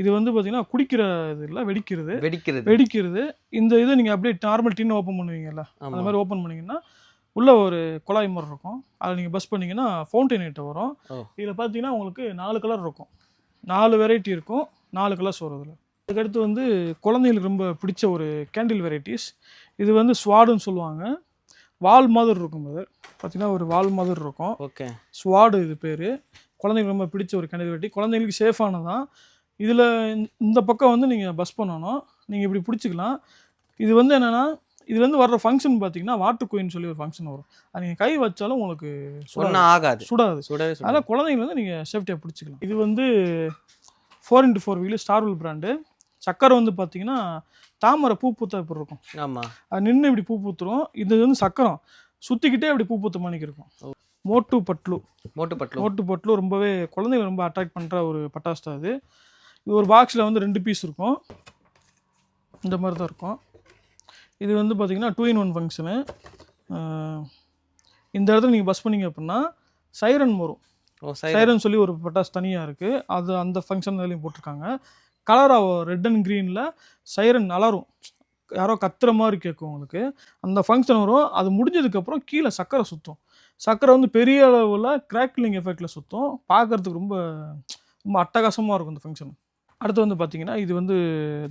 இது வந்து பார்த்தீங்கன்னா குடிக்கிற இது இல்லை, வெடிக்கிறது. இந்த இது நீங்கள் அப்படியே நார்மல் டின்னு ஓப்பன் பண்ணுவீங்கல்ல, அந்த மாதிரி ஓப்பன் பண்ணிங்கன்னா உள்ளே ஒரு குழாய் மாதிரி இருக்கும். அதில் நீங்கள் பஸ் பண்ணிங்கன்னா ஃபவுண்டைன் ஐட்டம் வரும். இதில் பார்த்தீங்கன்னா உங்களுக்கு 4 கலர் இருக்கும். 4 வெரைட்டி இருக்கும். 4 கலர்ஸ் வரும் இதில். அதுக்கடுத்து வந்து குழந்தைங்களுக்கு ரொம்ப பிடிச்ச ஒரு கேண்டில் வெரைட்டிஸ். இது வந்து ஸ்வாடுன்னு சொல்லுவாங்க. வால் மாதிரி இருக்கும். அது பார்த்தீங்கன்னா ஒரு வால் மாதிரி இருக்கும். ஸ்வாடு இது பேர். குழந்தைங்களுக்கு ரொம்ப பிடிச்ச ஒரு கேண்டில் வெரைட்டி. குழந்தைங்களுக்கு சேஃபானதான். இதில் இந்த பக்கம் வந்து நீங்கள் பஸ் பண்ணணும். நீங்கள் இப்படி பிடிச்சிக்கலாம். இது வந்து என்னென்னா இதுலேருந்து வர்ற ஃபங்க்ஷன் பார்த்தீங்கன்னா வாட்டர் குயின்னு சொல்லி ஒரு ஃபங்க்ஷன் வரும். அது நீங்கள் கை வச்சாலும் உங்களுக்கு சுடாது. அதனால் குழந்தைங்க வந்து நீங்கள் சேஃப்டியாக பிடிச்சிக்கலாம். இது வந்து 4x4 வீலு ஸ்டார்வெல் பிராண்டு. சக்கரை வந்து பார்த்தீங்கன்னா தாமரை பூ பூத்த எப்படி இருக்கும். அது நின்று இப்படி பூ பூத்துரும். இது வந்து சக்கரம் சுற்றிக்கிட்டே அப்படி பூ பூத்த மணிக்கு இருக்கும். மோட்டு பட்லு ரொம்பவே குழந்தைங்க ரொம்ப அட்ராக்ட் பண்ணுற ஒரு பட்டாசு தான் அது. இது ஒரு பாக்ஸில் வந்து 2 பீஸ் இருக்கும். இந்த மாதிரி தான் இருக்கும். இது வந்து பார்த்தீங்கன்னா 2-in-1 ஃபங்க்ஷனு. இந்த இடத்துல நீங்கள் பஸ் பண்ணிங்க அப்படின்னா சைரன் வரும். சைரன் சொல்லி ஒரு பட்டாசு தனியாக இருக்குது. அது அந்த ஃபங்க்ஷன்லையும் போட்டிருக்காங்க. கலராக ரெட் அண்ட் க்ரீனில் சைரன் அலரும். யாரோ கத்துற மாதிரி கேட்கும் உங்களுக்கு. அந்த ஃபங்க்ஷன் வரும். அது முடிஞ்சதுக்கப்புறம் கீழே சக்கரை சுற்றும். சக்கரை வந்து பெரிய அளவில் கிராக்லிங் எஃபெக்டில் சுற்றும். பார்க்குறதுக்கு ரொம்ப ரொம்ப அட்டகாசமாக இருக்கும் இந்த ஃபங்க்ஷன். அடுத்து வந்து பார்த்தீங்கன்னா இது வந்து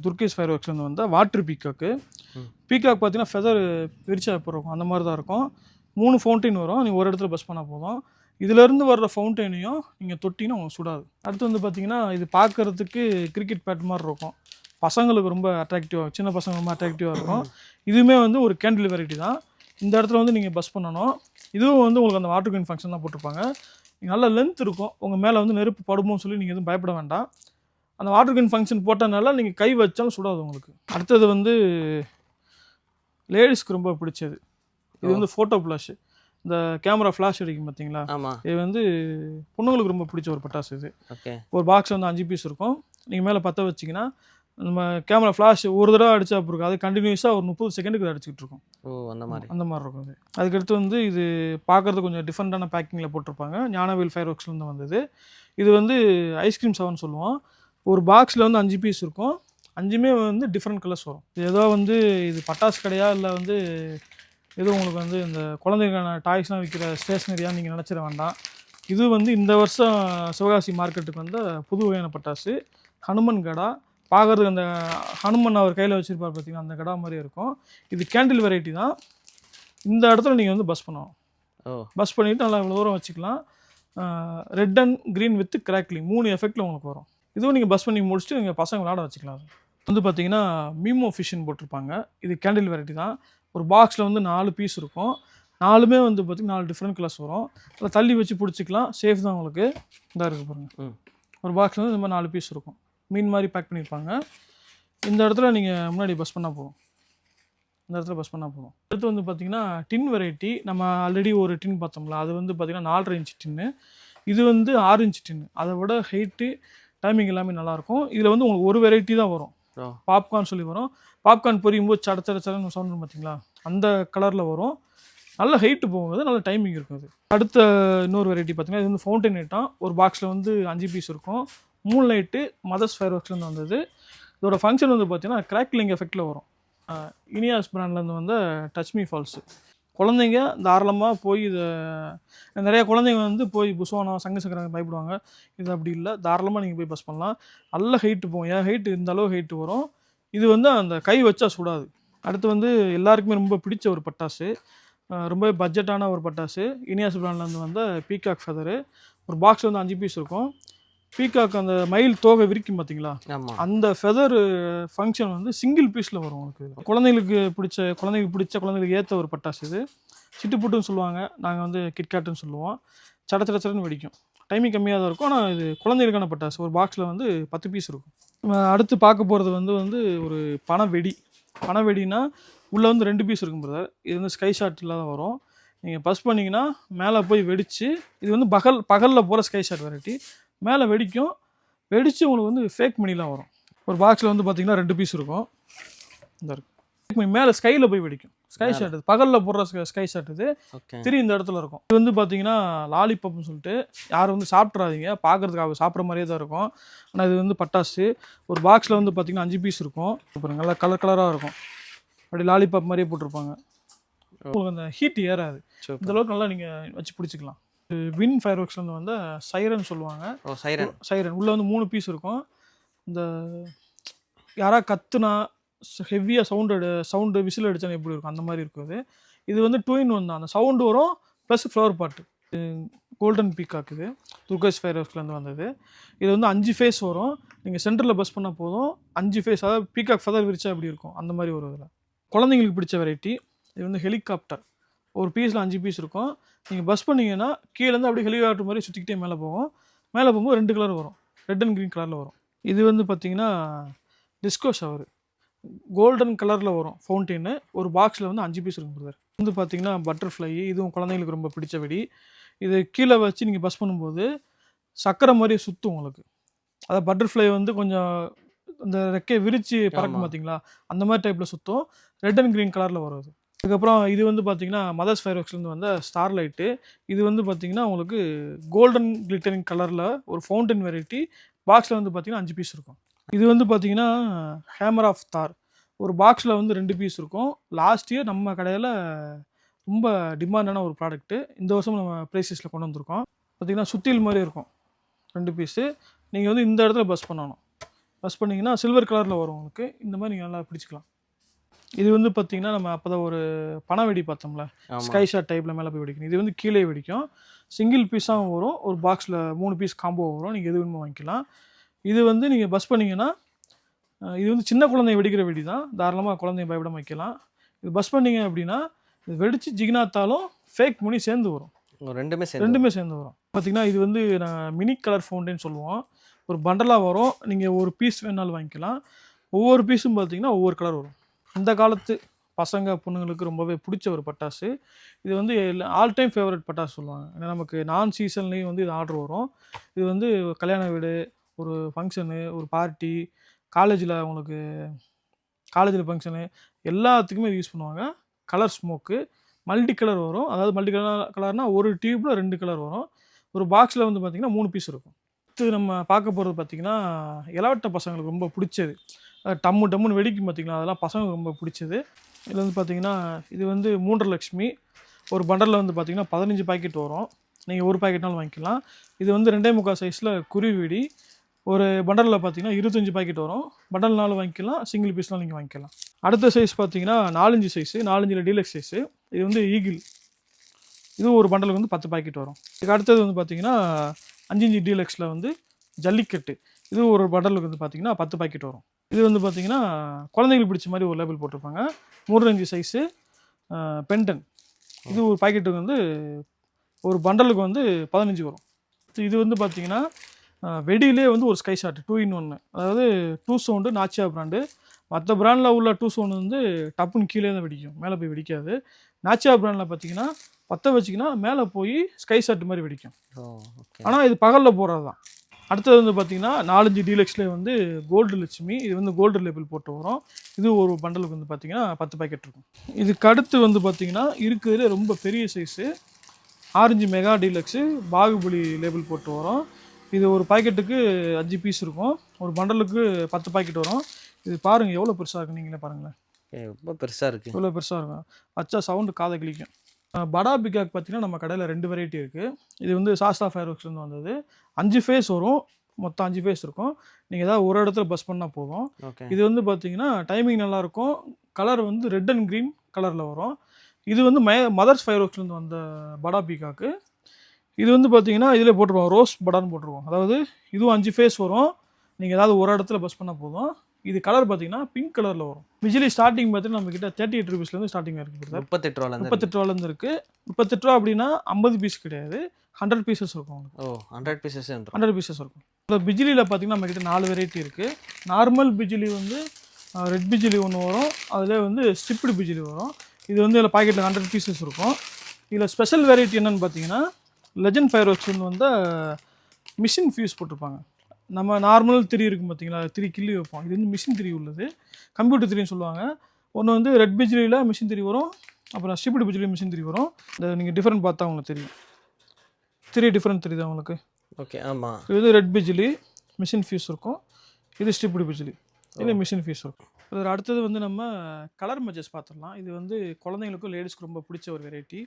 துர்கேஷ் ஃபயர்வொர்க்ஸ்லேருந்து வந்த வாட்டர் பீகாக்கு. பீகாக் பார்த்தீங்கன்னா ஃபெதர் விரிச்சா எப்போ இருக்கும் அந்த மாதிரி தான் இருக்கும். 3 ஃபவுண்டைன் வரும். நீங்கள் ஒரு இடத்துல பஸ் பண்ணால் போதும். இதிலேருந்து வர்ற ஃபவுண்டைனையும் நீங்கள் தொட்டிங்கன்னா உங்களுக்கு சுடாது. அடுத்து வந்து பார்த்தீங்கன்னா இது பார்க்குறதுக்கு கிரிக்கெட் பேட் மாதிரி இருக்கும். பசங்களுக்கு ரொம்ப அட்ராக்டிவாக, சின்ன பசங்க ரொம்ப அட்ராக்டிவாக இருக்கும். இதுவுமே வந்து ஒரு கேண்டில் வெரைட்டி தான். இந்த இடத்துல வந்து நீங்கள் பஸ் பண்ணணும். இதுவும் வந்து உங்களுக்கு அந்த வாட்டர் குயின் ஃபங்க்ஷன் தான் போட்டிருப்பாங்க. நல்ல லென்த் இருக்கும். உங்கள் மேலே வந்து நெருப்பு படுமோன்னு சொல்லி நீங்கள் எதுவும் பயப்பட வேண்டாம். அந்த வாட்டர் குயின் ஃபங்க்ஷன் போட்டனால நீங்கள் கை வச்சாலும் சுடாது உங்களுக்கு. அடுத்தது வந்து லேடிஸ்க்கு ரொம்ப பிடிச்சது. இது வந்து ஃபோட்டோ ஃப்ளாஷ். இந்த கேமரா ஃப்ளாஷ் அடிக்கும் பார்த்தீங்களா. இது வந்து பொண்ணுங்களுக்கு ரொம்ப பிடிச்ச ஒரு பட்டாசு. இது ஒரு பாக்ஸ் வந்து 5 பீஸ் இருக்கும். நீங்கள் மேலே பற்ற வச்சிங்கன்னா நம்ம கேமரா ஃப்ளாஷ் ஒரு தடவை அடிச்சா அப்போ இருக்கும். அது கண்டினியூஸாக ஒரு 30 செகண்டுக்கு அடிச்சுக்கிட்டு இருக்கும். அந்த மாதிரி இருக்கும் அது. அதுக்கடுத்து வந்து இது பார்க்குறது கொஞ்சம் டிஃப்ரெண்ட்டான பேக்கிங்கில் போட்டிருப்பாங்க. ஞானவேல் ஃபயர்வொர்க்ஸ்லேருந்து வந்தது. இது வந்து ஐஸ்கிரீம் 7 சொல்லுவோம். ஒரு பாக்ஸில் வந்து 5 பீஸ் இருக்கும். 5மே வந்து டிஃப்ரெண்ட் கலர்ஸ் வரும். ஏதோ வந்து இது பட்டாசு கடையா இல்லை வந்து ஏதோ உங்களுக்கு வந்து இந்த குழந்தைக்கான டாய்ஸ்லாம் விற்கிற ஸ்டேஷ்னரியாக நீங்கள் நினச்சிட வேண்டாம். இது வந்து இந்த வருஷம் சிவகாசி மார்க்கெட்டுக்கு வந்த புது வகையான பட்டாசு. ஹனுமன் கடா. பார்க்குறதுக்கு அந்த ஹனுமன் அவர் கையில் வச்சுருப்பார் பார்த்தீங்கன்னா அந்த கடா மாதிரி இருக்கும். இது கேண்டில் வெரைட்டி தான். இந்த இடத்துல நீங்கள் வந்து பஸ் பண்ணணும். பஸ் பண்ணிவிட்டு நல்லா இவ்வளோ தூரம் வச்சுக்கலாம். Red and green with crackling 3 எஃபெக்டில் உங்களுக்கு வரும். இதுவும் நீங்கள் பஸ் பண்ணி முடிச்சுட்டு நீங்கள் பசங்க விளாட வச்சுக்கலாம். வந்து பார்த்தீங்கன்னா மீமோ ஃபிஷ்ஷுன்னு போட்டிருப்பாங்க. இது கேண்டில் வெரைட்டி தான். ஒரு பாக்ஸில் வந்து 4 பீஸ் இருக்கும். 4மே வந்து பார்த்தீங்கன்னா 4 டிஃப்ரெண்ட் கலர்ஸ் வரும். அதில் தள்ளி வச்சு பிடிச்சிக்கலாம், சேஃப் தான் உங்களுக்கு. இதாக இருக்குது பாருங்கள். ஒரு பாக்ஸ் வந்து இந்த மாதிரி 4 பீஸ் இருக்கும், மீன் மாதிரி பேக் பண்ணியிருப்பாங்க. இந்த இடத்துல நீங்கள் முன்னாடி பஸ் பண்ணால் போதும், இந்த இடத்துல பஸ் பண்ணால் போதும். அடுத்து வந்து பார்த்தீங்கன்னா டின் வெரைட்டி. நம்ம ஆல்ரெடி ஒரு டின் பார்த்தோம்ல, அது வந்து பார்த்தீங்கன்னா 4.5 இன்ச் டின்னு. இது வந்து 6 இன்ச் டின்னு. அதை விட ஹைட்டு டைமிங் எல்லாமே நல்லாயிருக்கும். இதில் வந்து உங்களுக்கு ஒரு வெரைட்டி தான் வரும், பாப்கார்ன் சொல்லி வரும். பாப்கார்ன் பொரியும் போது சட சட சடன்னு சவுண்ட் பார்த்தீங்களா, அந்த கலரில் வரும். நல்ல ஹைட்டு போகுது, நல்ல டைமிங் இருக்கும். அது அடுத்த இன்னொரு வெரைட்டி பார்த்தீங்கன்னா இது வந்து ஃபவுண்டைன் ஐட்டம். ஒரு பாக்ஸில் வந்து 5 பீஸ் இருக்கும். மூன் லைட்டு மதர்ஸ் ஃபயர் ஒர்க்ஸ்லேருந்து வந்தது. இதோட ஃபங்க்ஷன் வந்து பார்த்தீங்கன்னா கிராக்லிங் எஃபெக்டில் வரும். இனியாஸ் பிராண்ட்லேருந்து வந்த டச் மீ ஃபால்ஸு. குழந்தைங்க தாராளமாக போய் இதை, நிறையா குழந்தைங்க வந்து போய் புஸ்வானம் சங்கு சக்கரம் பயப்படுவாங்க. இது அப்படி இல்லை, தாராளமாக நீங்கள் போய் பஸ் பண்ணலாம். நல்ல ஹைட்டு போகும். என் ஹைட்டு இந்த அளவு ஹைட்டு வரும். இது வந்து அந்த கை வச்சா சுடாது. அடுத்து வந்து எல்லாருக்குமே ரொம்ப பிடிச்ச ஒரு பட்டாசு, ரொம்ப பட்ஜெட்டான ஒரு பட்டாசு. இனியாஸ் பிராண்ட்லேருந்து வந்த பீகாக் ஃபெதரு. ஒரு பாக்ஸ் வந்து 5 பீஸ் இருக்கும். பீகாக் அந்த மயில் தோகை விரிக்கும் பார்த்தீங்களா, அந்த ஃபெதர் ஃபங்க்ஷன் வந்து சிங்கிள் பீஸில் வரும் உங்களுக்கு. குழந்தைங்களுக்கு குழந்தைங்களுக்கு ஏற்ற ஒரு பட்டாசு இது. சிட்டுப்புட்டுன்னு சொல்லுவாங்க, நாங்கள் வந்து கிட்கேட்டுன்னு சொல்லுவோம். சட சட சடன்னு வெடிக்கும். டைமிங் கம்மியாக தான் இருக்கும், ஆனால் இது குழந்தைகளுக்கான பட்டாசு. ஒரு பாக்ஸில் வந்து 10 பீஸ் இருக்கும். அடுத்து பார்க்க போகிறது வந்து ஒரு பனவெடினா உள்ளே வந்து 2 பீஸ் இருக்கும் பிரதர். இது வந்து ஸ்கை ஷாட்டில் தான் வரும். நீங்கள் பஸ் பண்ணிங்கன்னா மேலே போய் வெடித்து, இது வந்து பகலில் போகிற ஸ்கை ஷாட் வெரைட்டி. மேலே வெடிக்கும், வெடித்து உங்களுக்கு வந்து ஃபேக் மணிலாம் வரும். ஒரு பாக்ஸில் வந்து பார்த்தீங்கன்னா 2 பீஸ் இருக்கும். இந்த இருக்கு, மேலே ஸ்கையில் போய் வெடிக்கும். ஸ்கை ஷாட் இது பகலில் போடுற ஸ்கை ஷாட். இது இந்த இடத்துல இருக்கும். இது வந்து பார்த்தீங்கன்னா லாலிபப்னு சொல்லிட்டு, யாரும் வந்து சாப்பிட்றாதீங்க, பார்க்குறதுக்கு சாப்பிட்ற மாதிரியே தான் இருக்கும். ஆனால் இது வந்து பட்டாசு. ஒரு பாக்ஸில் வந்து பார்த்தீங்கன்னா 5 பீஸ் இருக்கும். அப்புறம் நல்லா கலராக இருக்கும், அப்படி லாலிபாப் மாதிரியே போட்டிருப்பாங்க. உங்களுக்கு அந்த ஹீட் ஏறாது. இந்த அளவுக்கு நல்லா நீங்கள் வச்சு பிடிச்சிக்கலாம். வின் ஃபயர் ஒர்க்ஸ்லேருந்து வந்து சைரன் சொல்லுவாங்க. சைரன் உள்ளே வந்து 3 பீஸ் இருக்கும். இந்த யாராவது கத்துனா ஹெவியாக சவுண்டு விசில் அடித்தானே எப்படி இருக்கும், அந்த மாதிரி இருக்கும். இது வந்து 2 in 1 தான். அந்த சவுண்டு வரும் ப்ளஸ் ஃப்ளவர் பாட்டு. கோல்டன் பீகாக் இது துர்கேஷ் ஃபயர் ஒர்க்ஸ்லேருந்து வந்தது. இது வந்து 5 ஃபேஸ் வரும். நீங்கள் சென்டரில் பஸ் பண்ணால் போதும், 5 ஃபேஸ், அதாவது பீகாக் ஃபெதர் விரிச்சா எப்படி இருக்கும் அந்த மாதிரி ஒரு இதில். குழந்தைங்களுக்கு பிடிச்ச வெரைட்டி இது வந்து ஹெலிகாப்டர். ஒரு பீஸில் 5 பீஸ் இருக்கும். நீங்கள் பஸ் பண்ணிங்கன்னா கீழேருந்து அப்படியே ஹெலிகாப்டர் மாதிரி சுற்றிக்கிட்டே மேலே போகும். மேலே போகும்போது 2 கலர் வரும், ரெட் அண்ட் க்ரீன் கலரில் வரும். இது வந்து பார்த்திங்கன்னா டிஸ்கோ ஷவர், கோல்டன் கலரில் வரும் ஃபவுண்டெயின். ஒரு பாக்ஸில் வந்து 5 பீஸ் இருக்கும் பிரதர். வந்து பார்த்திங்கன்னா பட்டர்ஃப்ளை, இதுவும் குழந்தைங்களுக்கு ரொம்ப பிடிச்ச வெடி. இது கீழே வச்சு நீங்கள் பஸ் பண்ணும்போது சக்கரை மாதிரியே சுற்றும் உங்களுக்கு. அதாவது பட்டர்ஃப்ளை வந்து கொஞ்சம் இந்த ரெக்கையை விரித்து பறக்கும் பார்த்தீங்களா, அந்த மாதிரி டைப்பில் சுற்றும். ரெட் அண்ட் க்ரீன் கலரில் வரும் அது. அதுக்கப்புறம் இது வந்து பார்த்திங்கன்னா மதர்ஸ் ஃபயர் ஒர்க்ஸ்லேருந்து வந்த ஸ்டார் லைட்டு. இது வந்து பார்த்திங்கன்னா உங்களுக்கு கோல்டன் கிளிட்டரிங் கலரில் ஒரு ஃபவுண்டன் வெரைட்டி. பாக்ஸில் வந்து பார்த்திங்கன்னா 5 பீஸ் இருக்கும். இது வந்து பார்த்திங்கன்னா ஹேமர் ஆஃப் தார். ஒரு பாக்ஸில் வந்து 2 பீஸ் இருக்கும். லாஸ்ட் இயர் நம்ம கடையில் ரொம்ப டிமாண்டான ஒரு ப்ராடக்ட்டு. இந்த வருஷம் நம்ம ப்ரைஸஸில் கொண்டு வந்திருக்கோம். பார்த்திங்கன்னா சுத்தியல் மாதிரி இருக்கும் 2 பீஸு. நீங்கள் வந்து இந்த இடத்துல பஸ் பண்ணணும். பஸ் பண்ணிங்கன்னா சில்வர் கலரில் வரும் உங்களுக்கு. இந்த மாதிரி நீங்கள் நல்லா பிடிச்சிக்கலாம். இது வந்து பார்த்திங்கன்னா நம்ம அப்போ தான் ஒரு பனவெடி பார்த்தோம்ல, ஸ்கை ஷாட் டைப்பில் மேலே போய் வெடிக்கணும். இது வந்து கீழே வெடிக்கும். சிங்கிள் பீஸாகவும் வரும். ஒரு பாக்ஸில் 3 பீஸ் காம்போ வரும். நீங்கள் எது வேணுமோ வாங்கிக்கலாம். இது வந்து நீங்கள் பஸ் பண்ணிங்கன்னா, இது வந்து சின்ன குழந்தைங்க வெடிக்கிற வெடி தான், தாராளமாக குழந்தைங்க பயப்படாம வைக்கலாம். இது பஸ் பண்ணிங்க அப்படின்னா இது வெடித்து ஜிகினாத்தாலும் ஃபேக் மணி சேர்ந்து வரும். ரெண்டுமே சேர்ந்து வரும். பார்த்திங்கன்னா இது வந்து நான் மினி கலர் ஃபவுண்டைன்னு சொல்லுவோம். ஒரு பண்டலாக வரும். நீங்கள் ஒரு பீஸ் வேணாலும் வாங்கிக்கலாம். ஒவ்வொரு பீஸும் பார்த்திங்கன்னா ஒவ்வொரு கலர் வரும். இந்த காலத்து பசங்க பொண்ணுங்களுக்கு ரொம்பவே பிடிச்ச ஒரு பட்டாசு. இது வந்து ஆல் டைம் ஃபேவரட் பட்டாசு சொல்லுவாங்க. ஏன்னா நமக்கு நான் சீசன்லேயும் வந்து இது ஆர்டர் வரும். இது வந்து கல்யாண வீடு, ஒரு ஃபங்க்ஷனு, ஒரு பார்ட்டி, காலேஜில் உங்களுக்கு காலேஜில் ஃபங்க்ஷனு, எல்லாத்துக்குமே இது யூஸ் பண்ணுவாங்க. கலர் ஸ்மோக்கு மல்டி கலர் வரும். அதாவது மல்டி கலர்னால் ஒரு டியூப்பில் 2 கலர் வரும். ஒரு பாக்ஸில் வந்து பார்த்திங்கன்னா 3 பீஸ் இருக்கும். அடுத்து நம்ம பார்க்க போகிறது பார்த்திங்கன்னா இளவட்ட பசங்களுக்கு ரொம்ப பிடிச்சது. டம்முன்னு வெடிக்கும் பார்த்திங்களா, அதெல்லாம் பசங்களுக்கு ரொம்ப பிடிச்சது. இதில் வந்து பார்த்திங்கன்னா இது வந்து 3 லட்சுமி. ஒரு பண்டலில் வந்து பார்த்திங்கன்னா 15 பாக்கெட் வரும். நீங்கள் ஒரு பாக்கெட்னாலும் வாங்கிக்கலாம். இது வந்து 2.25 சைஸில் குருவி வெடி. ஒரு பண்டலில் பார்த்திங்கன்னா 25 பாக்கெட் வரும். பண்டல்னாலும் வாங்கிக்கலாம், சிங்கிள் பீஸ்னாலும் நீங்கள் வாங்கிக்கலாம். அடுத்த சைஸ் பார்த்திங்கன்னா 4 சைஸு, 4 டீலக்ஸ் சைஸு. இது வந்து ஈகிள். இது ஒரு பண்டலுக்கு வந்து 10 பாக்கெட் வரும். இதுக்கு அடுத்தது வந்து பார்த்திங்கன்னா 5 டீலக்ஸில் வந்து ஜல்லிக்கட்டு. இது ஒரு பண்டலுக்கு வந்து பார்த்திங்கன்னா 10 பாக்கெட் வரும். இது வந்து பார்த்திங்கன்னா குழந்தைங்களுக்கு பிடிச்ச மாதிரி ஒரு லேபிள் போட்டிருப்பாங்க. 3 சைஸு பென்டன். இது ஒரு பாக்கெட்டுக்கு வந்து ஒரு பண்டலுக்கு வந்து 15 வரும். இது வந்து பார்த்தீங்கன்னா வெடியிலே வந்து ஒரு ஸ்கை ஷாட் 2-in-1, அதாவது 2 சவுண்டு நாச்சியா பிராண்டு. மற்ற பிராண்டில் உள்ள 2 சவுண்டு வந்து டப்புன்னு கீழே தான் வெடிக்கும், மேலே போய் வெடிக்காது. நாச்சியா பிராண்டில் பார்த்தீங்கன்னா பற்ற வச்சிங்கன்னா மேலே போய் ஸ்கை ஷாட் மாதிரி வெடிக்கும். ஆனால் இது பகலில் போகிறது தான். அடுத்தது வந்து பார்த்தீங்கன்னா 4-5 டீலக்ஸ்லேயே வந்து கோல்டு லட்சுமி, இது வந்து கோல்டு லேபிள் போட்டு வரும். இது ஒரு பண்டலுக்கு வந்து பார்த்தீங்கன்னா 10 பாக்கெட் இருக்கும். இதுக்கு அடுத்து வந்து பார்த்தீங்கன்னா இருக்கிறதுல ரொம்ப பெரிய size orange mega deluxe Baahubali label போட்டு வரும். இது ஒரு பாக்கெட்டுக்கு 5 பீஸ் இருக்கும், ஒரு பண்டலுக்கு 10 பாக்கெட் வரும். இது பாருங்கள் எவ்வளோ பெருசாக இருக்குது, நீங்களே பாருங்களேன். ரொம்ப பெருசாக இருக்குது, இவ்வளோ பெருசாக இருக்கும். அச்சா சவுண்டு காதை கிளிக்கும். படா பிகாக் பார்த்தீங்கன்னா நம்ம கடையில் 2 வெரைட்டி இருக்குது. இது வந்து சாஸ்தா ஃபயர் ஒர்க்ஸ்லேருந்து வந்தது. 5 ஃபேஸ் வரும், மொத்தம் 5 ஃபேஸ் இருக்கும். நீங்கள் ஏதாவது ஒரு இடத்துல பஸ் பண்ணால் போதும். இது வந்து பார்த்தீங்கன்னா டைமிங் நல்லாயிருக்கும். கலர் வந்து ரெட் அண்ட் க்ரீன் கலரில் வரும். இது வந்து மதர்ஸ் ஃபயர் ஒர்க்ஸ்லேருந்து வந்த படா பிகாக்கு. இது வந்து பார்த்தீங்கன்னா இதில் போட்டுருவோம், ரோஸ் படான்னு போட்டுருவோம். அதாவது இதுவும் 5 ஃபேஸ் வரும். நீங்கள் ஏதாவது ஒரு இடத்துல பஸ் பண்ணால் போதும். இது கலர் பார்த்தீங்கன்னா பிங்க் கலரில் வரும். பிஜிலி ஸ்டார்டிங் பார்த்தீங்கன்னா நம்மக்கிட்ட 38 ரூபீஸ்லேருந்து ஸ்டார்டிங் இருக்குது. 38 ரூபாலேருந்து இருக்குது. 38 ரூபா அப்படின்னா 50 பீஸ் கிடையாது, 100 பீசஸ் இருக்கும். 100 பீசஸ் இருக்கும். இப்போ பிஜிலியில் பார்த்தீங்கன்னா நம்மக்கிட்ட 4 வெரைட்டி இருக்குது. நார்மல் பிஜிலி வந்து ரெட் பிஜிலி ஒன்று வரும், அதில் வந்து ஸ்ட்ரிப்டு பிஜிலி வரும். இது வந்து இதில் பாக்கெட்டில் 100 பீசஸ் இருக்கும். இதில் ஸ்பெஷல் வெரைட்டி என்னென்னு பார்த்தீங்கன்னா லெஜண்ட் ஃபயர் ஒர்க்ஸ் வந்து மிஷின் ஃபியூஸ் போட்டிருப்பாங்க. நம்ம நார்மல் திரி இருக்கும் பார்த்தீங்களா, திரி கிள்ளி வைப்போம். இது வந்து மிஷின் திரி உள்ளது, கம்ப்யூட்டர் திரின்னு சொல்லுவாங்க. ஒன்று வந்து ரெட் பிஜிலியில் மிஷின் திரி வரும், அப்புறம் ஸ்ட்ரிப்டு பிஜிலி மிஷின் திரி வரும். இந்த நீங்கள் டிஃப்ரெண்ட் பார்த்தா உங்களுக்கு தெரியும், திரி டிஃப்ரெண்ட் தெரியுது உங்களுக்கு. ஓகே, ஆமாம். இது ரெட் பிஜிலி மிஷின் ஃபியூஸ் இருக்கும், இது ஸ்ட்ரிப்டு பிஜிலி, இல்லை மிஷின் ஃபீஸ் இருக்கும். இதில் அடுத்தது வந்து நம்ம கலர் மேட்சஸ் பார்த்துடலாம். இது வந்து குழந்தைங்களுக்கும் லேடிஸ்க்கு ரொம்ப பிடிச்ச ஒரு வெரைட்டி.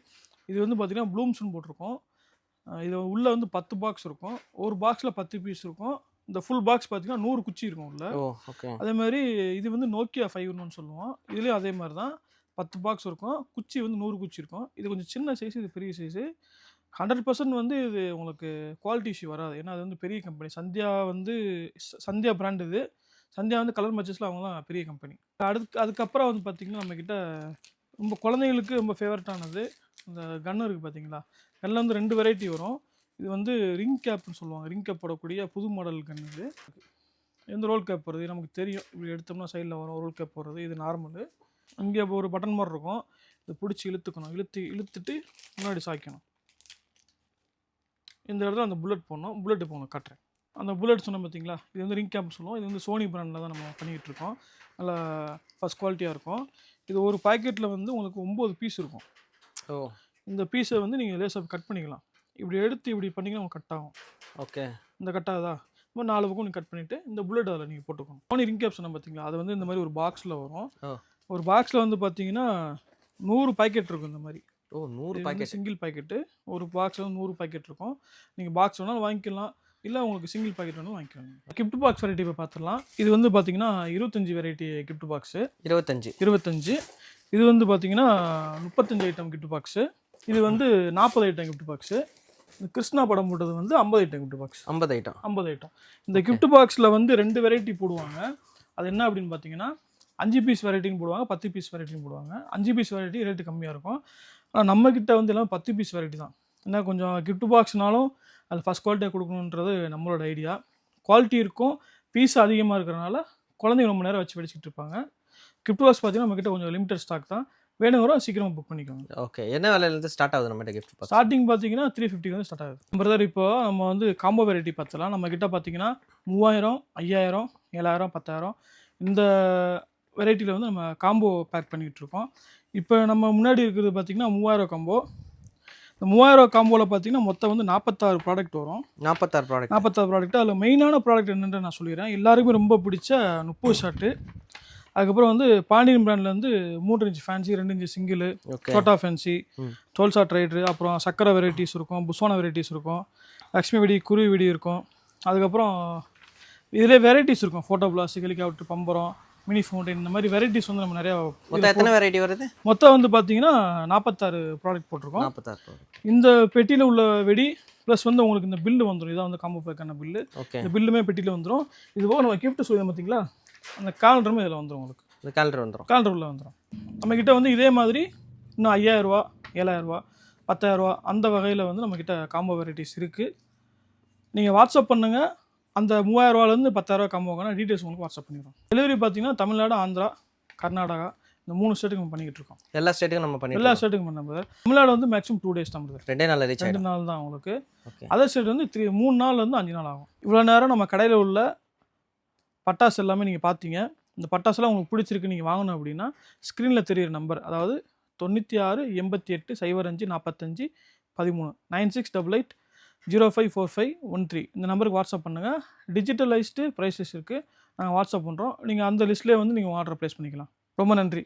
இது வந்து பார்த்திங்கன்னா ப்ளூம்ஸ்னு போட்டிருக்கோம். இது உள்ளே வந்து 10 பாக்ஸ் இருக்கும், ஒரு பாக்ஸில் 10 பீஸ் இருக்கும். இந்த ஃபுல் பாக்ஸ் பார்த்தீங்கன்னா 100 குச்சி இருக்கும் உள்ள. அதே மாதிரி இது வந்து நோக்கியா 5-in-1 சொல்லுவோம். இதுலேயும் அதே மாதிரி தான் 10 பாக்ஸ் இருக்கும், குச்சி வந்து 100 குச்சி இருக்கும். இது கொஞ்சம் சின்ன சைஸு, இது பெரிய சைஸு. 100% வந்து இது உங்களுக்கு குவாலிட்டி இஷ்யூ வராது, ஏன்னா அது வந்து பெரிய கம்பெனி. சந்தியா வந்து சந்தியா பிராண்ட். இது சந்தியா வந்து கலர் மேட்சஸில் அவங்க தான் பெரிய கம்பெனி. அதுக்கப்புறம் வந்து பார்த்திங்கன்னா நம்மக்கிட்ட ரொம்ப குழந்தைங்களுக்கு ரொம்ப ஃபேவரட்டானது இந்த கன்று இருக்குது பார்த்தீங்களா. கன்னில் வந்து 2 வெரைட்டி வரும். இது வந்து ரிங் கேப்னு சொல்லுவாங்க, ரிங் கேப் போடக்கூடிய புது மாடல் கன்று. இது எந்த ரோல் கேப் வருது நமக்கு தெரியும், இப்படி எடுத்தோம்னா சைடில் வரும் ரோல் கேப் போடுறது. இது நார்மலு. இங்கே ஒரு பட்டன் மாதிரி இருக்கும், இது பிடிச்சி இழுத்துக்கணும், இழுத்துட்டு முன்னாடி சாய்க்கணும். இந்த இடத்துல அந்த புல்லட் போடணும். புல்லட் இப்போ உங்களுக்கு காட்டுறேன். அந்த புல்லட் சொன்ன பார்த்தீங்களா, இது வந்து ரிங் கேப் சொல்லுவோம். இது வந்து சோனி பிராண்டில் தான் நம்ம பண்ணிக்கிட்டு இருக்கோம். நல்லா ஃபஸ்ட் குவாலிட்டியாக இருக்கும். இது ஒரு பாக்கெட்டில் வந்து உங்களுக்கு 9 பீஸ் இருக்கும். இந்த பீஸை வந்து நீங்கள் லேசாக கட் பண்ணிக்கலாம். இப்படி எடுத்து இப்படி பண்ணிங்கன்னா உங்களுக்கு கட் ஆகும். ஓகே, இந்த கட் ஆகுதா, இப்போ 4 பக்கம் நீங்கள் கட் பண்ணிவிட்டு இந்த புல்லட் அதில் நீங்கள் போட்டுக்கணும். சோனி ரிங் கேப் சொன்ன பார்த்தீங்களா, அது வந்து இந்த மாதிரி ஒரு பாக்ஸில் வரும். ஒரு பாக்ஸில் வந்து பார்த்தீங்கன்னா 100 பாக்கெட் இருக்கும். இந்த மாதிரி 100 பாக்கெட் சிங்கிள் பாக்கெட்டு. ஒரு பாக்ஸில் வந்து 100 பாக்கெட் இருக்கும். நீங்கள் பாக்ஸ் வேணாலும் வாங்கிக்கலாம், இல்லை உங்களுக்கு சிங்கிள் பாக்கெட் வேணாலும் வாங்கிக்கலாம். கிஃப்ட் பாக்ஸ் வெரைட்டி இப்போ பார்த்துடலாம். இது வந்து பார்த்தீங்கன்னா 25 வெரைட்டி கிஃப்ட் பாக்ஸு. 25. இது வந்து பார்த்தீங்கன்னா 35 ஐட்டம் கிஃப்ட் பாக்ஸு. இது வந்து 40 ஐட்டம் கிஃப்ட் பாக்ஸு. கிருஷ்ணா படம் போட்டது வந்து 50 ஐட்டம் கிஃப்ட் பாக்ஸ். 50 ஐட்டம். இந்த கிஃப்ட் பாக்ஸில் வந்து 2 வெரைட்டி போடுவாங்க. அது என்ன அப்படின்னு பார்த்தீங்கன்னா 5 பீஸ் வெரைட்டின்னு போடுவாங்க, 10 பீஸ் வெரைட்டின்னு போடுவாங்க. 5 பீஸ் வெரைட்டி ரேட்டு கம்மியாக இருக்கும். ஆனால் நம்மக்கிட்ட வந்து எல்லாம் 10 பீஸ் வெரைட்டி தான். ஏன்னா கொஞ்சம் கிஃப்ட் பாக்ஸ்னாலும் அது ஃபஸ்ட் குவாலிட்டியாக கொடுக்கணுன்றது நம்மளோட ஐடியா. குவாலிட்டி இருக்கும், பீஸ் அதிகமாக இருக்கிறனால குழந்தைங்க ரொம்ப நேரம் வச்சு படிச்சுட்டு இருப்பாங்க. கிஃப்ட் பாக்ஸ் பார்த்தீங்கன்னா நம்மக்கிட்ட கொஞ்சம் லிமிட்டட் ஸ்டாக் தான், வேணுங்கிற சீக்கிரமாக புக் பண்ணிக்கோங்க. ஓகே, என்ன விலையிலேருந்து ஸ்டார்ட் ஆகுது நம்மகிட்ட கிஃப்ட் பாக்ஸ்? ஸ்டார்டிங் பார்த்தீங்கன்னா 350 வந்து ஸ்டார்ட் ஆகுது. பிரதர் இப்போ நம்ம வந்து காம்போ வெரைட்டி பார்த்தலாம். நம்மக்கிட்ட பார்த்தீங்கன்னா 3000, 5000, 7000, 10000 இந்த வெரைட்டியில் வந்து நம்ம காம்போ பேக் பண்ணிக்கிட்டு இருக்கோம். இப்போ நம்ம முன்னாடி இருக்கிறது பார்த்தீங்கன்னா 3000 காம்போ. இந்த 3000 காம்போவில் பார்த்தீங்கன்னா மொத்தம் வந்து 46 ப்ராடக்ட் வரும். 46 ப்ராடக்ட். அதில் மெயினான ப்ராடக்ட் என்னென்னு நான் சொல்லிடுறேன். எல்லாருக்குமே ரொம்ப பிடிச்ச 30 ஷார்ட்டு. அதுக்கப்புறம் வந்து பாண்டியன் பிராண்ட்லேருந்து 3 இன்ச் ஃபேன்சி, 2 இன்ச் சிங்கிள், டோட்டா ஃபேன்சி, 12 ஷாட் ரைடரு, அப்புறம் சக்கரை வெரைட்டிஸ் இருக்கும், புஸ்வானா வெரைட்டிஸ் இருக்கும், லக்ஷ்மி வெடி, குருவி வெடி இருக்கும். அதுக்கப்புறம் இதிலே வெரைட்டிஸ் இருக்கும், ஃபோட்டோ பிளாஸ், ஹெலிகாப்டர், பம்பரம், மினி ஃபவுண்டைன், இந்த மாதிரி வெரைட்டிஸ் வந்து நம்ம நிறையா. எத்தனை வெரைட்டி வருது மொத்தம் வந்து பார்த்தீங்கன்னா 46 ப்ராடக்ட் போட்டிருக்கோம். 46. இந்த பெட்டியில் உள்ள வெடி ப்ளஸ் வந்து உங்களுக்கு இந்த பில்லு வந்துடும். இதான் வந்து காம்போ பேக்கான பில்லு. இந்த பில்லுமே பெட்டியில் வந்துடும். இது போக நம்ம கிஃப்ட் சொல்லுவோம் பார்த்தீங்களா, அந்த காலண்டருமே இதில் வந்துடும். உங்களுக்கு இந்த காலண்டர் உள்ள வந்துடும். நம்மக்கிட்ட வந்து இதே மாதிரி இன்னும் 5000 ரூபா, 7,000 10,000 அந்த வகையில் வந்து நம்மக்கிட்ட காம்போ வெரைட்டிஸ் இருக்குது. நீங்கள் வாட்ஸ்அப் பண்ணுங்கள். அந்த 3,000 10,000 காம்போ வாங்கினா டீட்டெயில்ஸ் உங்களுக்கு வாட்ஸ்அப் பண்ணிடுறோம். டெலிவரி பார்த்தீங்கன்னா தமிழ்நாடு, ஆந்திரா, கர்நாடகா இந்த 3 ஸ்டேட்டுக்கு நம்ம பண்ணிக்கிட்டு இருக்கோம். எல்லா ஸ்டேட்டுக்கும் நம்ம எல்லா ஸ்டேட்டுக்கும் பண்ண brother. தமிழ்நாடு வந்து மேக்ஸிமம் 2 days தான் brother. 2 நாள் ரீச் 2 நாள் தான் உங்களுக்கு. ஓகே. அதர் ஸ்டேட் வந்து 3 நாள்லேருந்து 5 நாள் ஆகும். இவ்வளோ நேரம் நம்ம கடையில் உள்ள பட்டாசு எல்லாமே நீங்கள் பார்த்தீங்க. இந்த பட்டாசுலாம் உங்களுக்கு பிடிச்சிருக்கு நீங்கள் வாங்கணும் அப்படின்னா ஸ்க்ரீனில் தெரியிற நம்பர், அதாவது 96 88 05 45 13 9688 054513 இந்த நம்பருக்கு வாட்ஸ்அப் பண்ணுங்கள். டிஜிட்டலைஸ்டு ப்ரைஸஸ் இருக்குது, நாங்கள் வாட்ஸ்அப் பண்ணுறோம். நீங்கள் அந்த லிஸ்ட்லேயே வந்து நீங்கள் ஆர்டர் ப்ளேஸ் பண்ணிக்கலாம். ரொம்ப நன்றி.